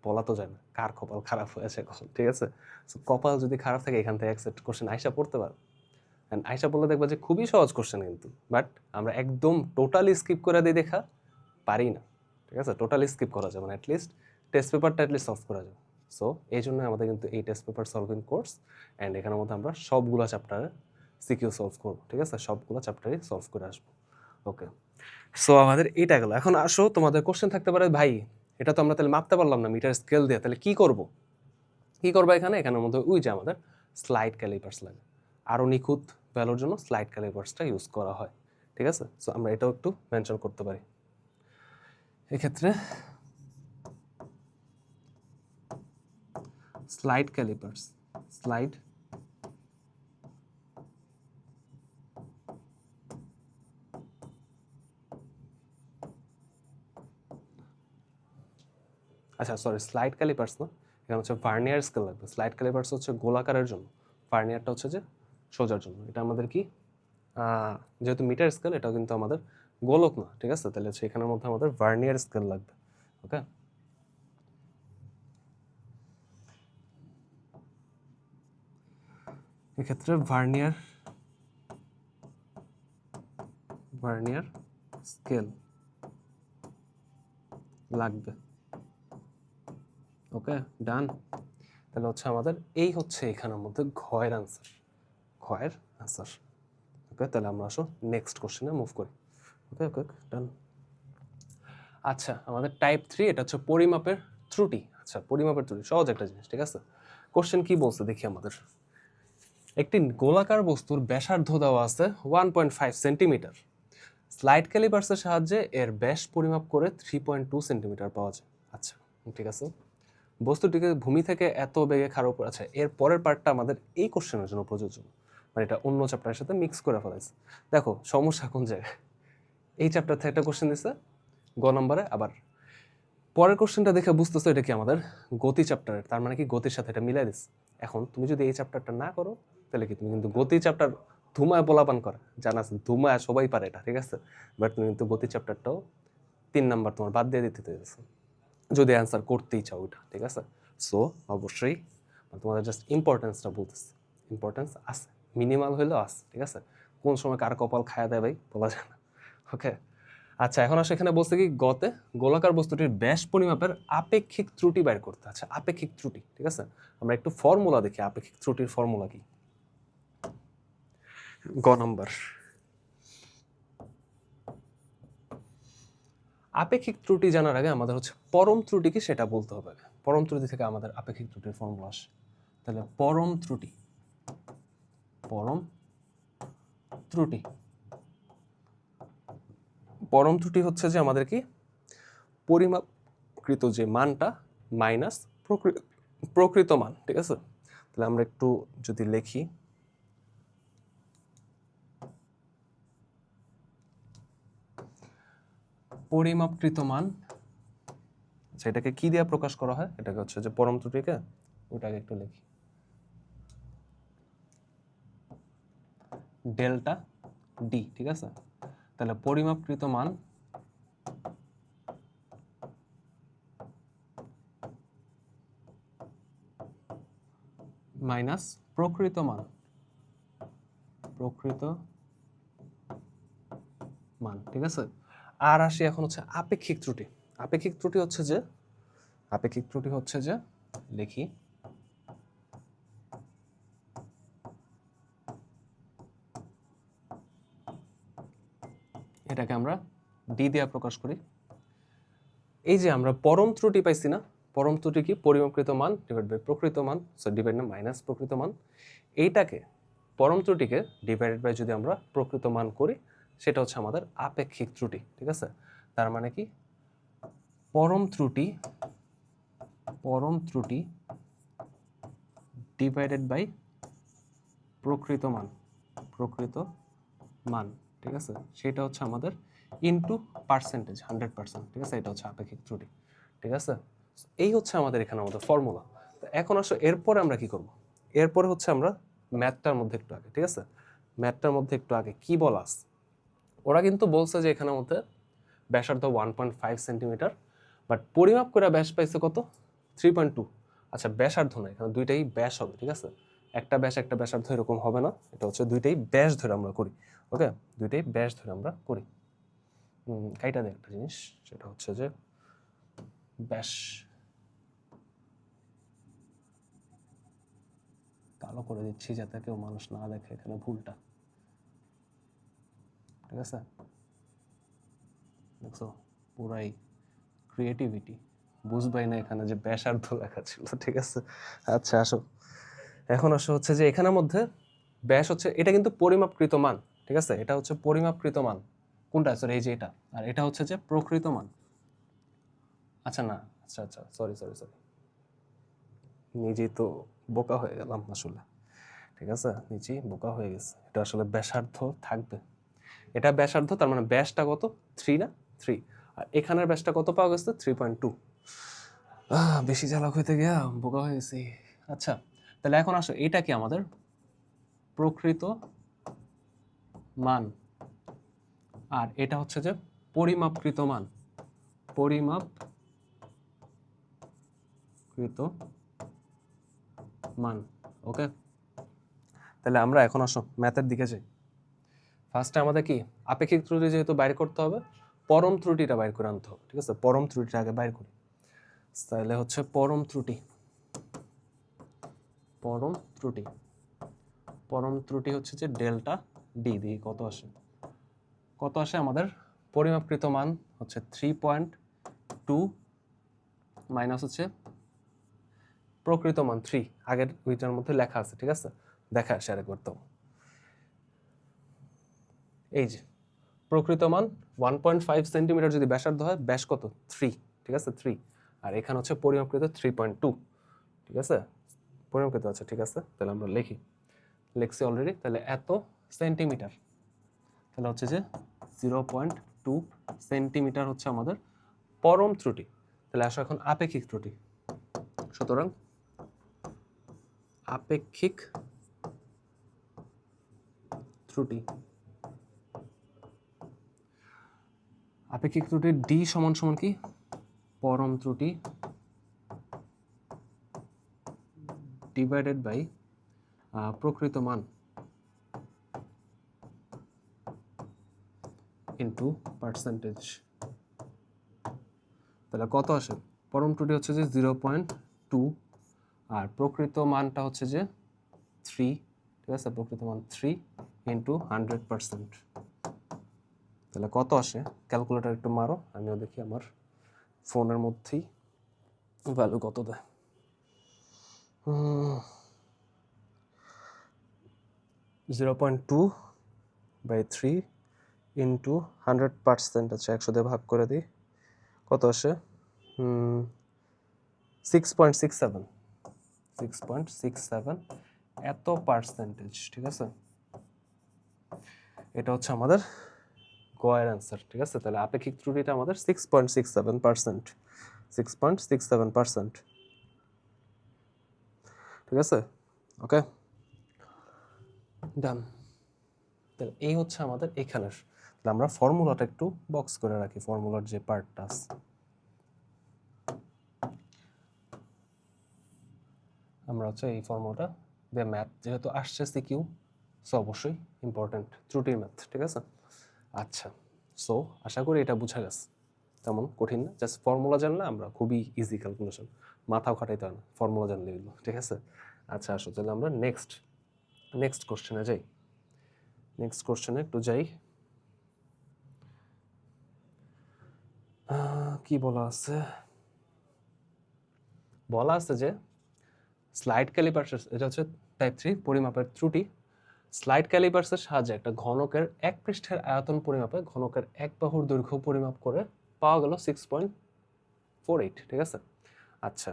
বলা তো যায় না কার কপাল খারাপ হয়েছে কখন, ঠিক আছে। সো কপাল যদি খারাপ থাকে এখান থেকে একসেপ্ট কোশ্চেন আইসা পড়তে পারো। অ্যান্ড আইসা বললে দেখবা যে খুবই সহজ কোশ্চেন, কিন্তু বাট আমরা একদম টোটালি স্কিপ করে দিই, দেখা পারি না, ঠিক আছে। টোটালি স্কিপ করা যাবে না, অ্যাটলিস্ট টেস্ট পেপারটা অ্যাটলিস্ট সলভ করা যাবে। সো এই জন্য আমাদের কিন্তু এই test paper solving course, and এখানের মধ্যে আমরা সবগুলো চ্যাপ্টারে সিকিউ সলভ করবো, ঠিক আছে, সবগুলো চ্যাপ্টারই সলভ করে আসবো। ওকে, সো আমাদের এইটা গেল। এখন আসো, তোমাদের কোশ্চেন থাকতে পারে ভাই এটা তো আমরা তাহলে মাপতে পারলাম না মিটার স্কেল দিয়ে, তাহলে কি করবো এখানের মধ্যে ওই যে আমাদের স্লাইড ক্যালিপার্স লাগে, আরও নিখুঁত ভ্যালুর জন্য স্লাইড ক্যালিপার্সটা ইউজ করা হয়, ঠিক আছে। সো আমরা এটাও একটু মেনশন করতে পারি এক্ষেত্রে। স্লাইড ক্যালিপার্স, আচ্ছা সরি, স্লাইড ক্যালিপার্স না, এখানে হচ্ছে ভার্নিয়ার স্কেল লাগবে। স্লাইড ক্যালিপার্স হচ্ছে গোলাকারের জন্য, ভার্নিয়ারটা হচ্ছে যে সোজার জন্য। এটা আমাদের কি, যেহেতু মিটার স্কেল, এটাও কিন্তু আমাদের গোলক না, ঠিক আছে, তাহলে হচ্ছে এখানের মধ্যে আমাদের ভার্নিয়ার স্কেল লাগবে। ওকে, এক্ষেত্রে ভার্নিয়ার স্কেল লাগবে। ওকে, ডান। তাহলে হচ্ছে আমাদের এই হচ্ছে এখানের মধ্যে ঘয়ের আনসার। ওকে, তাহলে আমরা আসো নেক্সট কোশ্চেনে মুভ করি। ওকে ওকে, ডান। আচ্ছা, আমাদের টাইপ 3, এটা হচ্ছে পরিমাপের ত্রুটি। আচ্ছা, পরিমাপের ত্রুটি সহজ একটা জিনিস, ঠিক আছে। কোশ্চেন কি বলছে দেখি আমাদের। একটি গোলাকার বস্তুর ব্যাসার্ধ দেওয়া আছে 1.5 সেন্টিমিটার। স্লাইড ক্যালিপার্সের সাহায্যে এর ব্যাস পরিমাপ করে 3.2 সেন্টিমিটার পাওয়া যায়। আচ্ছা, ঠিক আছে। বস্তুটিকে ভূমি থেকে এত বেগে খাড়া উপর আছে। এর পরের পার্টটা আমাদের এই কোশ্চেনের জন্য প্রযোজ্য, মানে এটা অন্য চ্যাপ্টারের সাথে মিক্স করে ফেলাইছে। দেখো সমস্যা কোন জায়গায়, এই চ্যাপ্টার থেকে একটা কোশ্চেন দিচ্ছে গ নম্বরে, আবার পরের কোশ্চেনটা দেখে বুঝতেছো এটা কি আমাদের গতি চ্যাপ্টারের, তার মানে কি গতির সাথে এটা মিলাই দিচ্ছে। এখন তুমি যদি এই চ্যাপ্টারটা না করো, তাহলে কি তুমি কিন্তু গতি চ্যাপ্টার ধুমায় পোলাপান করা জানা আছে, ধুমায় সবাই পারে এটা, ঠিক আছে। বাট তুমি কিন্তু গতি চ্যাপ্টারটাও 3 নাম্বার তোমার বাদ দিয়ে দিতে চাইছো যদি অ্যান্সার করতেই চাও ওইটা, ঠিক আছে। সো অবশ্যই তোমাদের জাস্ট ইম্পর্টেন্সটা বলতেছে, ইম্পর্টেন্স আছে, মিনিমাল হইলেও আছে, ঠিক আছে। কোন সময় কার কপাল খায়া দেয় ভাই বলা যায় না। ওকে, আচ্ছা, এখন আসে এখানে বলছে কি, গতে গোলাকার বস্তুটির ব্যাস পরিমাপের আপেক্ষিক ত্রুটি বের করতে। আচ্ছা, আপেক্ষিক ত্রুটি, ঠিক আছে। আমরা একটু ফর্মুলা দেখি, আপেক্ষিক ত্রুটির ফর্মুলা কি। গ নাম্বার, আপেক্ষিক ত্রুটি জানার আগে আমাদের হচ্ছে পরম ত্রুটি কি সেটা বলতে হবে। পরম ত্রুটি থেকে আমাদের আপেক্ষিক ত্রুটির ফর্মুলা আসে। তাহলে পরম ত্রুটি হচ্ছে যে আমাদের কি পরিমাপকৃত যে মানটা মাইনাস প্রকৃত মান, ঠিক আছে। তাহলে আমরা একটু যদি লিখি, পরিমাপকৃত মান, আচ্ছা এটাকে কি দিয়ে প্রকাশ করা হয়, এটাকে হচ্ছে যে পরম ত্রুটিকে, ওটাকে একটু লিখি ডেল্টা ডি, ঠিক আছে। তাহলে পরিমাপকৃত মান মাইনাস প্রকৃত মান, ঠিক আছে। আর আসি এখন হচ্ছে আপেক্ষিক ত্রুটি। আপেক্ষিক ত্রুটি হচ্ছে যে লিখি এটাকে আমরা ডি দিয়ে প্রকাশ করি। এই যে আমরা পরম ত্রুটি পাইছি না, পরম ত্রুটি কি পরিমাপকৃত মান ডিভাইড বাই প্রকৃত মান, সো ডিভাইড না মাইনাস প্রকৃত মান। এইটাকে পরম ত্রুটিকে ডিভাইডেড বাই যদি আমরা প্রকৃত মান করি সেটা হচ্ছে আমাদের আপেক্ষিক ত্রুটি, ঠিক আছে। তার মানে কি পরম ত্রুটি ডিভাইডেড বাই প্রকৃত মান, ঠিক আছে, সেটা হচ্ছে আমাদের ইনটু পার্সেন্টেজ 100%, ঠিক আছে, এটা হচ্ছে আপেক্ষিক ত্রুটি, ঠিক আছে। এই হচ্ছে আমাদের এখানে আমাদের ফর্মুলা। এখন আসলে এরপরে আমরা কি করব, এরপরে হচ্ছে আমরা ম্যাথটার মধ্যে একটু আগে, ঠিক আছে, ম্যাথটার মধ্যে একটু আগে কি বলা আছে, ওরা কিন্তু বলছে যে এখানের মধ্যে ব্যাসার্ধ 1.5 সেন্টিমিটার, বাট পরিমাপ করে ব্যাস পাইছে কত 3.2। আচ্ছা ব্যাসার্ধ না, এখানে দুইটাই ব্যাস হবে, ঠিক আছে, একটা ব্যাস একটা ব্যাসার্ধ এরকম হবে না, এটা হচ্ছে দুইটাই ব্যাস ধরে আমরা করি, ওকে, দুইটাই ব্যাস ধরে আমরা করি। কাইটা দেয় একটা জিনিস, সেটা হচ্ছে যে ব্যাস কালো করে দিচ্ছি যাতে কেউ মানুষ না দেখে এখানে ভুলটা, ঠিক আছে, দেখছো পুরাই ক্রিয়েটিভিটি, বুঝবাই না এখানে যে ব্যাসার্ধ লেখা ছিল, ঠিক আছে। আচ্ছা আসো, এখন আসো হচ্ছে যে এখানের মধ্যে ব্যাস হচ্ছে এটা কিন্তু পরিমাপকৃত মান, ঠিক আছে, এটা হচ্ছে পরিমাপকৃত মান, কোনটা সরি এই যে এটা, আর এটা হচ্ছে যে প্রকৃত মান। আচ্ছা না, আচ্ছা আচ্ছা সরি সরি সরি, নিজেই তো বোকা হয়ে গেলাম আসলে, ঠিক আছে, নিজেই বোকা হয়ে গেছে, এটা আসলে ব্যাসার্ধ থাকবে, এটা ব্যাসার্ধ, তার মানে ব্যাসটা কত 3 না 3, আর এখানের ব্যাসটা কত পাওয়া গেছে 3.2। বেশি চালাক হইতে গিয়া বোকা হয়ে গেছি। আচ্ছা তাহলে এখন আসো এটা কি আমাদের প্রকৃত মান, আর এটা হচ্ছে যে পরিমাপকৃত মান, ওকে। তাহলে আমরা এখন আসো ম্যাথের দিকে যাই। ফার্স্টে আমাদের কি আপেক্ষিক ত্রুটি যেহেতু বাইর করতে হবে, পরম ত্রুটিটা বাইর করে আনতে হবে, ঠিক আছে, পরম ত্রুটিটা আগে বাইর করি। তাহলে হচ্ছে পরম ত্রুটি হচ্ছে যে ডেল্টা ডি দিয়ে কত আসে আমাদের পরিমাপকৃত মান হচ্ছে 3.2 মাইনাস হচ্ছে প্রকৃত মান 3, আগের ওইটার মধ্যে লেখা আছে, ঠিক আছে, দেখা আসে আরেকবার তো, এই যে প্রকৃত মান 1.5 সেন্টিমিটার যদি ব্যাসার্ধ হয়, ব্যাস কত 3, ঠিক আছে 3, আর এখানে হচ্ছে পরিমাপকৃত 3.2, ঠিক আছে, পরিমাপকৃত আছে, ঠিক আছে, তাহলে আমরা লিখছি অলরেডি, তাহলে এত সেন্টিমিটার, তাহলে হচ্ছে যে 0.2 সেন্টিমিটার হচ্ছে আমাদের পরম ত্রুটি। তাহলে আসো এখন আপেক্ষিক ত্রুটি, সুতরাং আপেক্ষিক ত্রুটির ডি সমান সমান কি পরম ত্রুটি ডিভাইডেড বাই প্রকৃত মান ইনটু পার্সেন্টেজ। তাহলে কত আসে, পরম ত্রুটি হচ্ছে যে 0.2 আর প্রকৃত মানটা হচ্ছে যে 3, ঠিক আছে, প্রকৃত মান 3 ইনটু 100%। তাহলে কত আসে, ক্যালকুলেটর একটু মারো, আমিও দেখি আমার ফোনের মধ্যেই ভ্যালু কত দেয়। 0.2 বাই 3 ইন্টু 100%, আচ্ছা 100 দিয়ে ভাগ করে দিই, কত আসে 6.67 এত পার্সেন্টেজ, ঠিক আছে, এটা হচ্ছে আমাদের গয়ের অ্যান্সার, ঠিক আছে। তাহলে আপেক্ষিক ত্রুটিটা আমাদের 6.67%, ঠিক আছে, ওকে ডান। তাহলে এই হচ্ছে আমাদের এখানের, তাহলে আমরা ফর্মুলাটা একটু বক্স করে রাখি, ফর্মুলার যে পার্টটা আছে, আমরা হচ্ছে এই ফর্মুলাটা দিয়ে ম্যাথ যেহেতু আসছে সিকিউ, সো অবশ্যই ইম্পর্টেন্ট ত্রুটির ম্যাথ, ঠিক আছে। আচ্ছা সো আশা করি এটা বোঝা গেছে, তেমন কঠিন না, জাস্ট ফর্মুলা জানলে আমরা খুবই ইজি ক্যালকুলেশন, মাথাও খাটাইতে হয় না, ফর্মুলা জানলে এগুলো, ঠিক আছে। আচ্ছা আসো তাহলে আমরা নেক্সট কোশ্চেনে যাই, একটু যাই। কি বলা আছে, বলা আছে যে স্লাইড ক্যালিপার্স, এটা হচ্ছে টাইপ 3 পরিমাপের ত্রুটি। স্লাইড ক্যালিপার্সের সাহায্যে একটা ঘনকের এক পৃষ্ঠের আয়তন পরিমাপে ঘনকের এক বাহুর দৈর্ঘ্য পরিমাপ করে পাওয়া গেল 6.48, ঠিক আছে। আচ্ছা,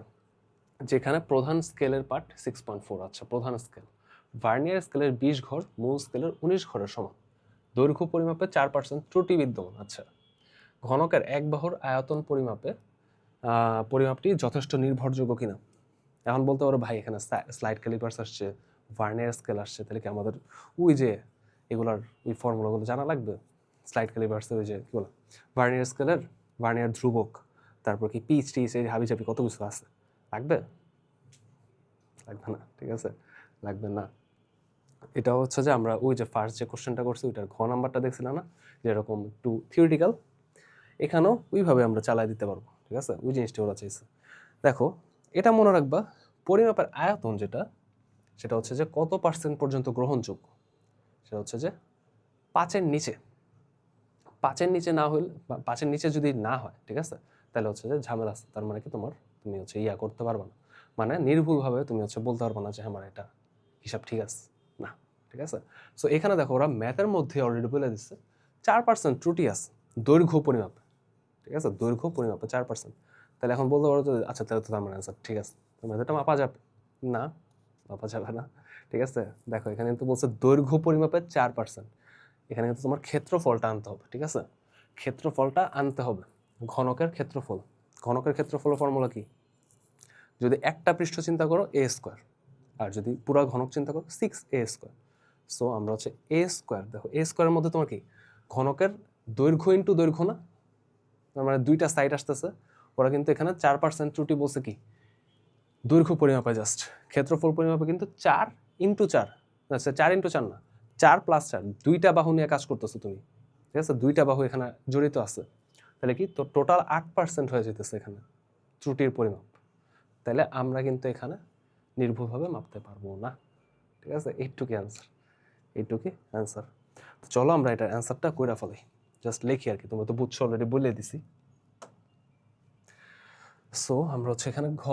যেখানে প্রধান স্কেলের পার্ট 6.4, আচ্ছা প্রধান স্কেল, ভার্নিয়ার স্কেলের 20 ঘর মূল স্কেলের 19 ঘরের সমান, দৈর্ঘ্য পরিমাপে 4% ত্রুটি বিদ্যমান। আচ্ছা, ঘনকের এক বাহুর আয়তন পরিমাপটি যথেষ্ট নির্ভরযোগ্য কিনা। এখন বলতে পারো ভাই এখানে স্লাইড ক্যালিপার্স আসছে, ভার্নিয়ার স্কেল আসছে, তাহলে কি আমাদের ওই যে এগুলার ওই ফর্মুলাগুলো জানা লাগবে? স্লাইড ক্যালিপার্সের ওই যে কী বলে ভার্নিয়ার স্কেলের ভার্নিয়ার ধ্রুবক, তারপর কি পিচ টিচ এই হাবিজাবি কত কিছু আছে, লাগবে? লাগবে না, ঠিক আছে, লাগবে না। এটা হচ্ছে যে আমরা ওই যে ফার্স্ট যে কোশ্চেনটা করছি ওইটার ঘ নাম্বারটা দেখছিলাম না, যেরকম একটু থিওরিটিক্যাল, এখানেও ওইভাবে আমরা চালাই দিতে পারবো, ঠিক আছে, ওই জিনিসটা ওরা চাইছে। দেখো, এটা মনে রাখবা, পরিমাপের আয়তন যেটা, সেটা হচ্ছে যে কত পার্সেন্ট পর্যন্ত গ্রহণযোগ্য, সেটা হচ্ছে যে 5-এর নিচে। 5-এর নিচে না হইলে, 5-এর নিচে যদি না হয়, ঠিক আছে, তাহলে হচ্ছে যে ঝামেলা আছে। তার মানে কি তুমি হচ্ছে করতে পারবে না, মানে নির্ভুলভাবে তুমি হচ্ছে বলতে পারবে না যে আমার এটা হিসাব ঠিক আছে না, ঠিক আছে। সো এখানে দেখো ওরা ম্যাথের মধ্যে অলরেডি বলে দিচ্ছে 4% ত্রুটি আছে দৈর্ঘ্য পরিমাপে, ঠিক আছে, দৈর্ঘ্য পরিমাপে 4%। তাহলে এখন বলতে পারো যে আচ্ছা তাহলে তো আমার অ্যান্সার ঠিক আছে, ম্যাথটা মাপা যাবে না, মাপা যাবে না, ঠিক আছে। দেখো এখানে কিন্তু বলছে দৈর্ঘ্য পরিমাপে 4%, এখানে কিন্তু তোমার ক্ষেত্রফলটা আনতে হবে, ঠিক আছে, ক্ষেত্রফলটা আনতে হবে, ঘনকের ক্ষেত্রফল। ঘনকের ক্ষেত্রফলের ফর্মুলা কি? যদি একটা পৃষ্ঠ চিন্তা করো a স্কোয়ার, আর যদি পুরো ঘনক চিন্তা করো 6a স্কোয়ার। সো আমরা হচ্ছে a স্কোয়ার, দেখো a স্কোয়ারের মধ্যে তোমার কি ঘনকের দৈর্ঘ্য ইন্টু দৈর্ঘ্য না, তার মানে দুইটা সাইড আসতেছে। ওরা কিন্তু এখানে 4% ত্রুটি বলছে কি দৈর্ঘ্য পরিমাপে, জাস্ট ক্ষেত্রফল পরিমাপে কিন্তু 4x4, আচ্ছা 4x4 না, 4+4, দুইটা বাহু নিয়ে কাজ করতেছো তুমি, ঠিক আছে, দুইটা বাহু এখানে জড়িত আছে। তাহলে কি তো টোটাল 8% হয়ে যেতেছে এখানে ত্রুটির পরিমাপ। তাহলে আমরা কিন্তু এখানে নির্ভুলভাবে মাপতে পারবো না, ঠিক আছে। এইটুকুই অ্যান্সার, এইটুকুই অ্যান্সার। তো চলো আমরা এটা অ্যান্সারটা কইরা ফেলাই, জাস্ট লিখি আর কি, তোমরা তো বুঝছো অলরেডি, বলে দিছি। সো আমরা হচ্ছে এখানে ঘ,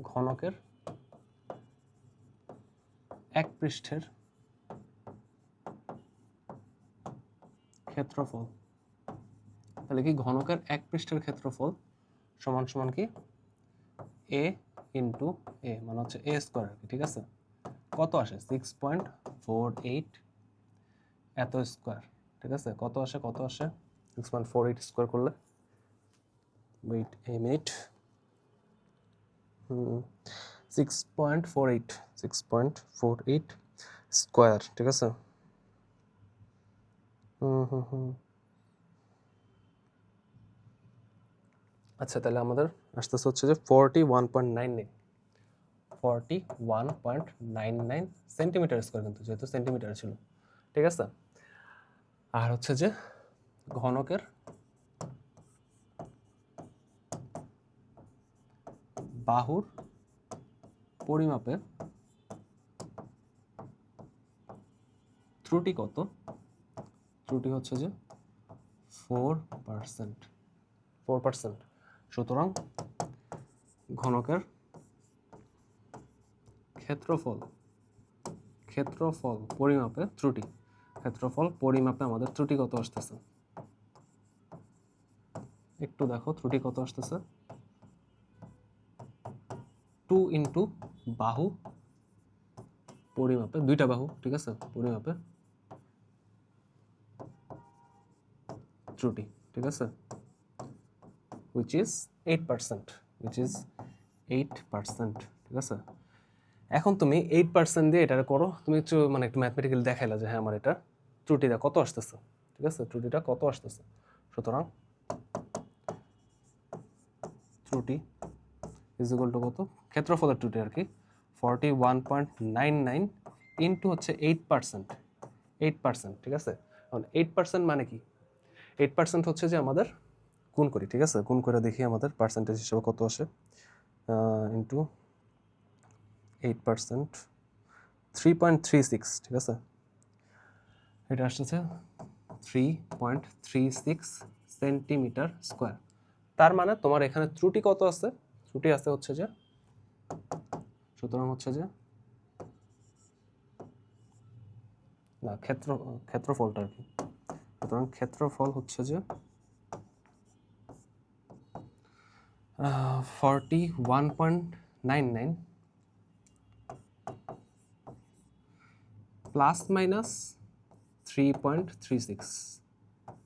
ঘনকের এক পৃষ্ঠের ক্ষেত্রফল, তাহলে কি ঘনকের এক পৃষ্ঠের ক্ষেত্রফল সমান সমান কি a ইন্টু a, মানে হচ্ছে a স্কোয়ার আর কি, ঠিক আছে। কত আসে 6.48 এত স্কোয়ার, ঠিক আছে, কত আসে 6.48 স্কোয়ার করলে, ওয়েট এ মিনিট, 6.48 স্কোয়ার, ঠিক আছে। আচ্ছা, তাহলে আমাদের আসতেছে হচ্ছে যে 41.99 সেন্টিমিটার স্কোয়ার, কিন্তু যেহেতু সেন্টিমিটার ছিল, ঠিক আছে। আর হচ্ছে যে ঘনকের বাহুর পরিমাপে ত্রুটি কত? ত্রুটি হচ্ছে যে 4%। সুতরাং ঘনকের ক্ষেত্রফল পরিমাপে ত্রুটি, ক্ষেত্রফল পরিমাপে আমাদের ত্রুটি কত আসতেছে, একটু দেখো ত্রুটি কত আসতেছে, 2 ইন্টু বাহু পরিমাপে, দুইটা বাহু, ঠিক আছে, পরিমাপে ত্রুটি, ঠিক আছে, which is 8%, ঠিক আছে। এখন তুমি 8% দিয়ে এটা করো, তুমি একটু মানে একটু ম্যাথমেটিক্যালি দেখাইলা যে হ্যাঁ আমার এটা ত্রুটিটা কত আসতেছে, ঠিক আছে, ত্রুটিটা কত আসতেছে। সুতরাং ত্রুটি ইজ ইকুয়াল টু কত, ক্ষেত্রফলের ত্রুটি আর কি, 41.99 ইন্টু হচ্ছে 8%, ঠিক আছে। এখন 8% মানে কি, 8% হচ্ছে যে আমাদের গুণ করি, ঠিক আছে, গুণ করে দেখি আমাদের পার্সেন্টেজ হিসেবে কত আসে, ইন্টু 8%, 3.36, ঠিক আছে, এটা আসছে 3.36 সেন্টিমিটার স্কোয়ার। তার মানে তোমার এখানে ত্রুটি কত আছে? ত্রুটি আছে হচ্ছে যে, সুতরাং হচ্ছে যে না, ক্ষেত্রফলটা আর কি, সুতরাং ক্ষেত্রফল হচ্ছে যে 41.99 প্লাস মাইনাস 3.36,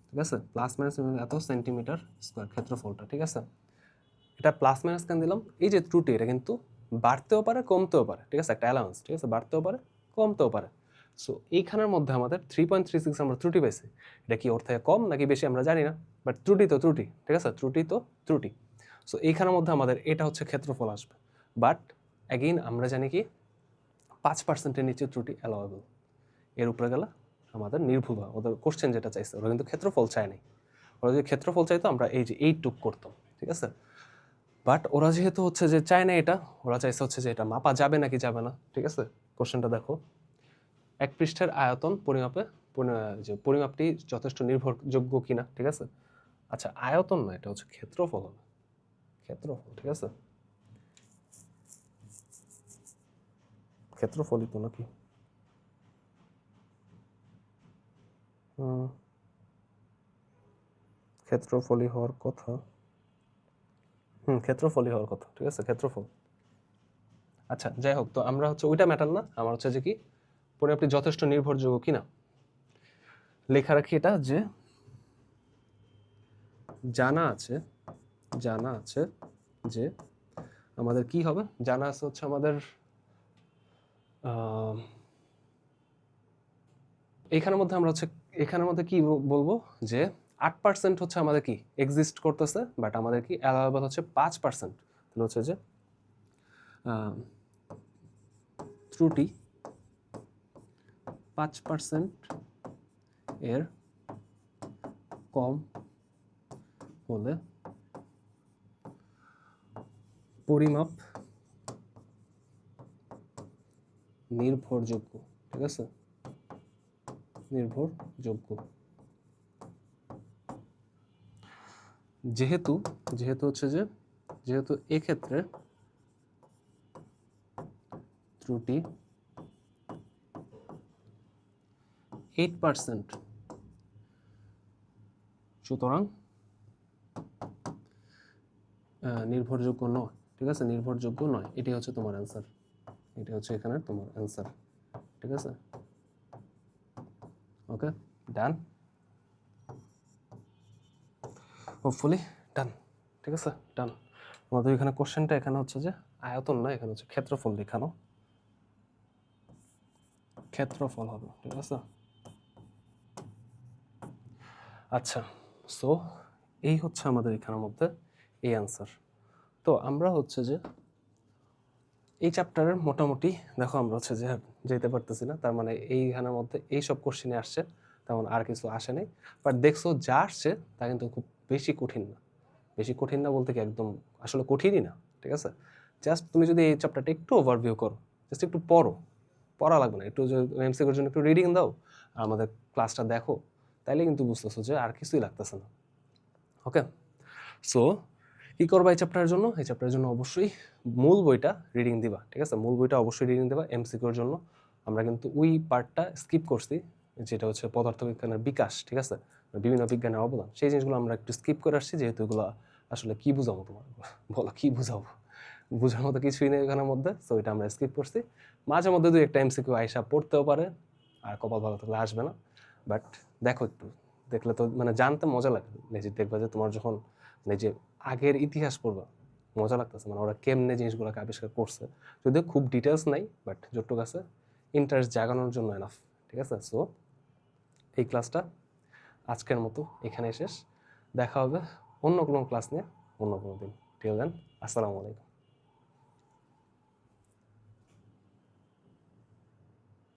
ঠিক আছে, প্লাস মাইনাস এত সেন্টিমিটার স্কোয়ার ক্ষেত্রফলটা, ঠিক আছে। এটা প্লাস মাইনাস কেন দিলাম? এই যে ত্রুটি, এটা কিন্তু বাড়তেও পারে কমতেও পারে, ঠিক আছে, একটা অ্যালাউন্স, ঠিক আছে, বাড়তেও পারে কমতেও পারে। সো এইখানের মধ্যে আমাদের 3.36 আমরা ত্রুটি পাইছি। এটা কি ওর থেকে কম নাকি বেশি আমরা জানি না, বাট ত্রুটি তো ত্রুটি, ঠিক আছে, ত্রুটি তো ত্রুটি। সো এইখানের মধ্যে আমাদের এটা হচ্ছে ক্ষেত্রফল আসবে। বাট অ্যাগেইন আমরা জানি কি 5%-এর নিচে ত্রুটি অ্যালাউয়েবল, এর উপরে গেলে আমাদের নির্ভুল হয়। ওদের কোশ্চেন যেটা চাইছে, ওরা কিন্তু ক্ষেত্রফল চায় নাই। ওরা যদি ক্ষেত্রফল চাইতো আমরা এই যে এইটুক করতাম, ঠিক আছে। বাট ওরা যেহেতু হচ্ছে যে চায় না এটা, ওরা চাইছে হচ্ছে যে এটা মাপা যাবে নাকি যাবে না, ঠিক আছে। কোশ্চেনটা দেখো, এক পৃষ্ঠের আয়তন পরিমাপে যে পরিমাপটি যথেষ্ট নির্ভরযোগ্য কিনা, ঠিক আছে। আচ্ছা, আয়তন না, এটা হচ্ছে ক্ষেত্রফল হবে, ক্ষেত্রফল, ঠিক আছে, ক্ষেত্রফলই তো নাকি, ক্ষেত্রফলই হওয়ার কথা, ক্ষেত্রফলই হওয়ার কথা, ঠিক আছে, ক্ষেত্রফল। আচ্ছা যাই হোক, তো আমরা হচ্ছে ওইটা ম্যাটার না, আমার হচ্ছে যে কি পরিমাপটি যথেষ্ট নির্ভরযোগ্য কিনা। লেখা রাখি এটা যে জানা আছে যে আমাদের কি হবে, জানা আছে হচ্ছে আমাদের এখানের মধ্যে আমরা হচ্ছে এখানের মধ্যে কি বলবো যে 8% হচ্ছে আমাদের কি এক্সিস্ট করতেছে, বাট আমাদের কি অ্যালাউয়েবল হচ্ছে 5%। তাহলে হচ্ছে যে ত্রুটি 5% এর কম হলে পরিমাপ নির্ভরযোগ্য, ঠিক আছে, নির্ভরযোগ্য। যেহেতু হচ্ছে যে যেহেতু এক্ষেত্রে ত্রুটি 8%, সুতরাং নির্ভরযোগ্য নয়, ঠিক আছে, নির্ভরযোগ্য নয়। এটি হচ্ছে তোমার অ্যান্সার, এটি হচ্ছে এখানে তোমার অ্যান্সার, ঠিক আছে। ওকে, ডান, হোপফুলি ডান, ঠিক আছে, ডান। আমাদের এখানে কোশ্চেনটা এখানে হচ্ছে যে আয়তন না, এখানে হচ্ছে ক্ষেত্রফল দেখানো, ক্ষেত্রফল হবে, ঠিক আছে। আচ্ছা, সো এই হচ্ছে আমাদের এখানের মধ্যে এই অ্যান্সার। তো আমরা হচ্ছে যে এই চ্যাপ্টারের মোটামুটি দেখো আমরা হচ্ছে যে যেতে পারতেছি না, তার মানে এইখানের মধ্যে এইসব কোশ্চেনে আসছে, তেমন আর কিছু আসে নাই। বাট দেখছো যা আসছে তা কিন্তু খুব বেশি কঠিন না, বেশি কঠিন না বলতে কি একদম আসলে কঠিনই না, ঠিক আছে। জাস্ট তুমি যদি এই চ্যাপ্টারটা একটু ওভারভিউ করো, জাস্ট একটু পড়া লাগবে না, একটু এমসিকিউর জন্য একটু রিডিং দাও আর আমাদের ক্লাসটা দেখো, তাইলে কিন্তু বুঝতেছো যে আর কিছুই লাগতেছে না। ওকে, সো কী করবা এই চ্যাপ্টারের জন্য? এই চ্যাপ্টারের জন্য অবশ্যই মূল বইটা রিডিং দিবা, ঠিক আছে, মূল বইটা অবশ্যই রিডিং দেবা। এমসিকিউর জন্য আমরা কিন্তু ওই পার্টটা স্কিপ করছি, যেটা হচ্ছে পদার্থবিজ্ঞানের বিকাশ, ঠিক আছে, বিভিন্ন বিজ্ঞানের অবদান, সেই জিনিসগুলো আমরা একটু স্কিপ করে আসছি, যেহেতু এগুলো আসলে কি বুঝাবো তোমার, বলো কি বুঝাবো, বোঝার মতো কিছুই নেই এখানের মধ্যে। সো এটা আমরা স্কিপ করছি। মাঝে মধ্যে দুই একটা এমসিকিউ আইসা পড়তেও পারে, আর কপাল ভালো থাকলে আসবে না। বাট দেখো, একটু দেখলে তো মানে জানতে মজা লাগে, নিজে দেখবা যে তোমার যখন নিজে আগের ইতিহাস পড়বা মজা লাগতেছে, মানে ওরা কেমনে জিনিসগুলোকে আবিষ্কার করছে, যদিও খুব ডিটেলস নাই, বাট যতটুকু আছে ইন্টারেস্ট জাগানোর জন্য এনাফ, ঠিক আছে। সো এই ক্লাসটা আজকের মতো এখানে শেষ, দেখা হবে অন্য কোনো ক্লাস নিয়ে অন্য কোনো দিন। টিল দেন, আসসালামু আলাইকুম।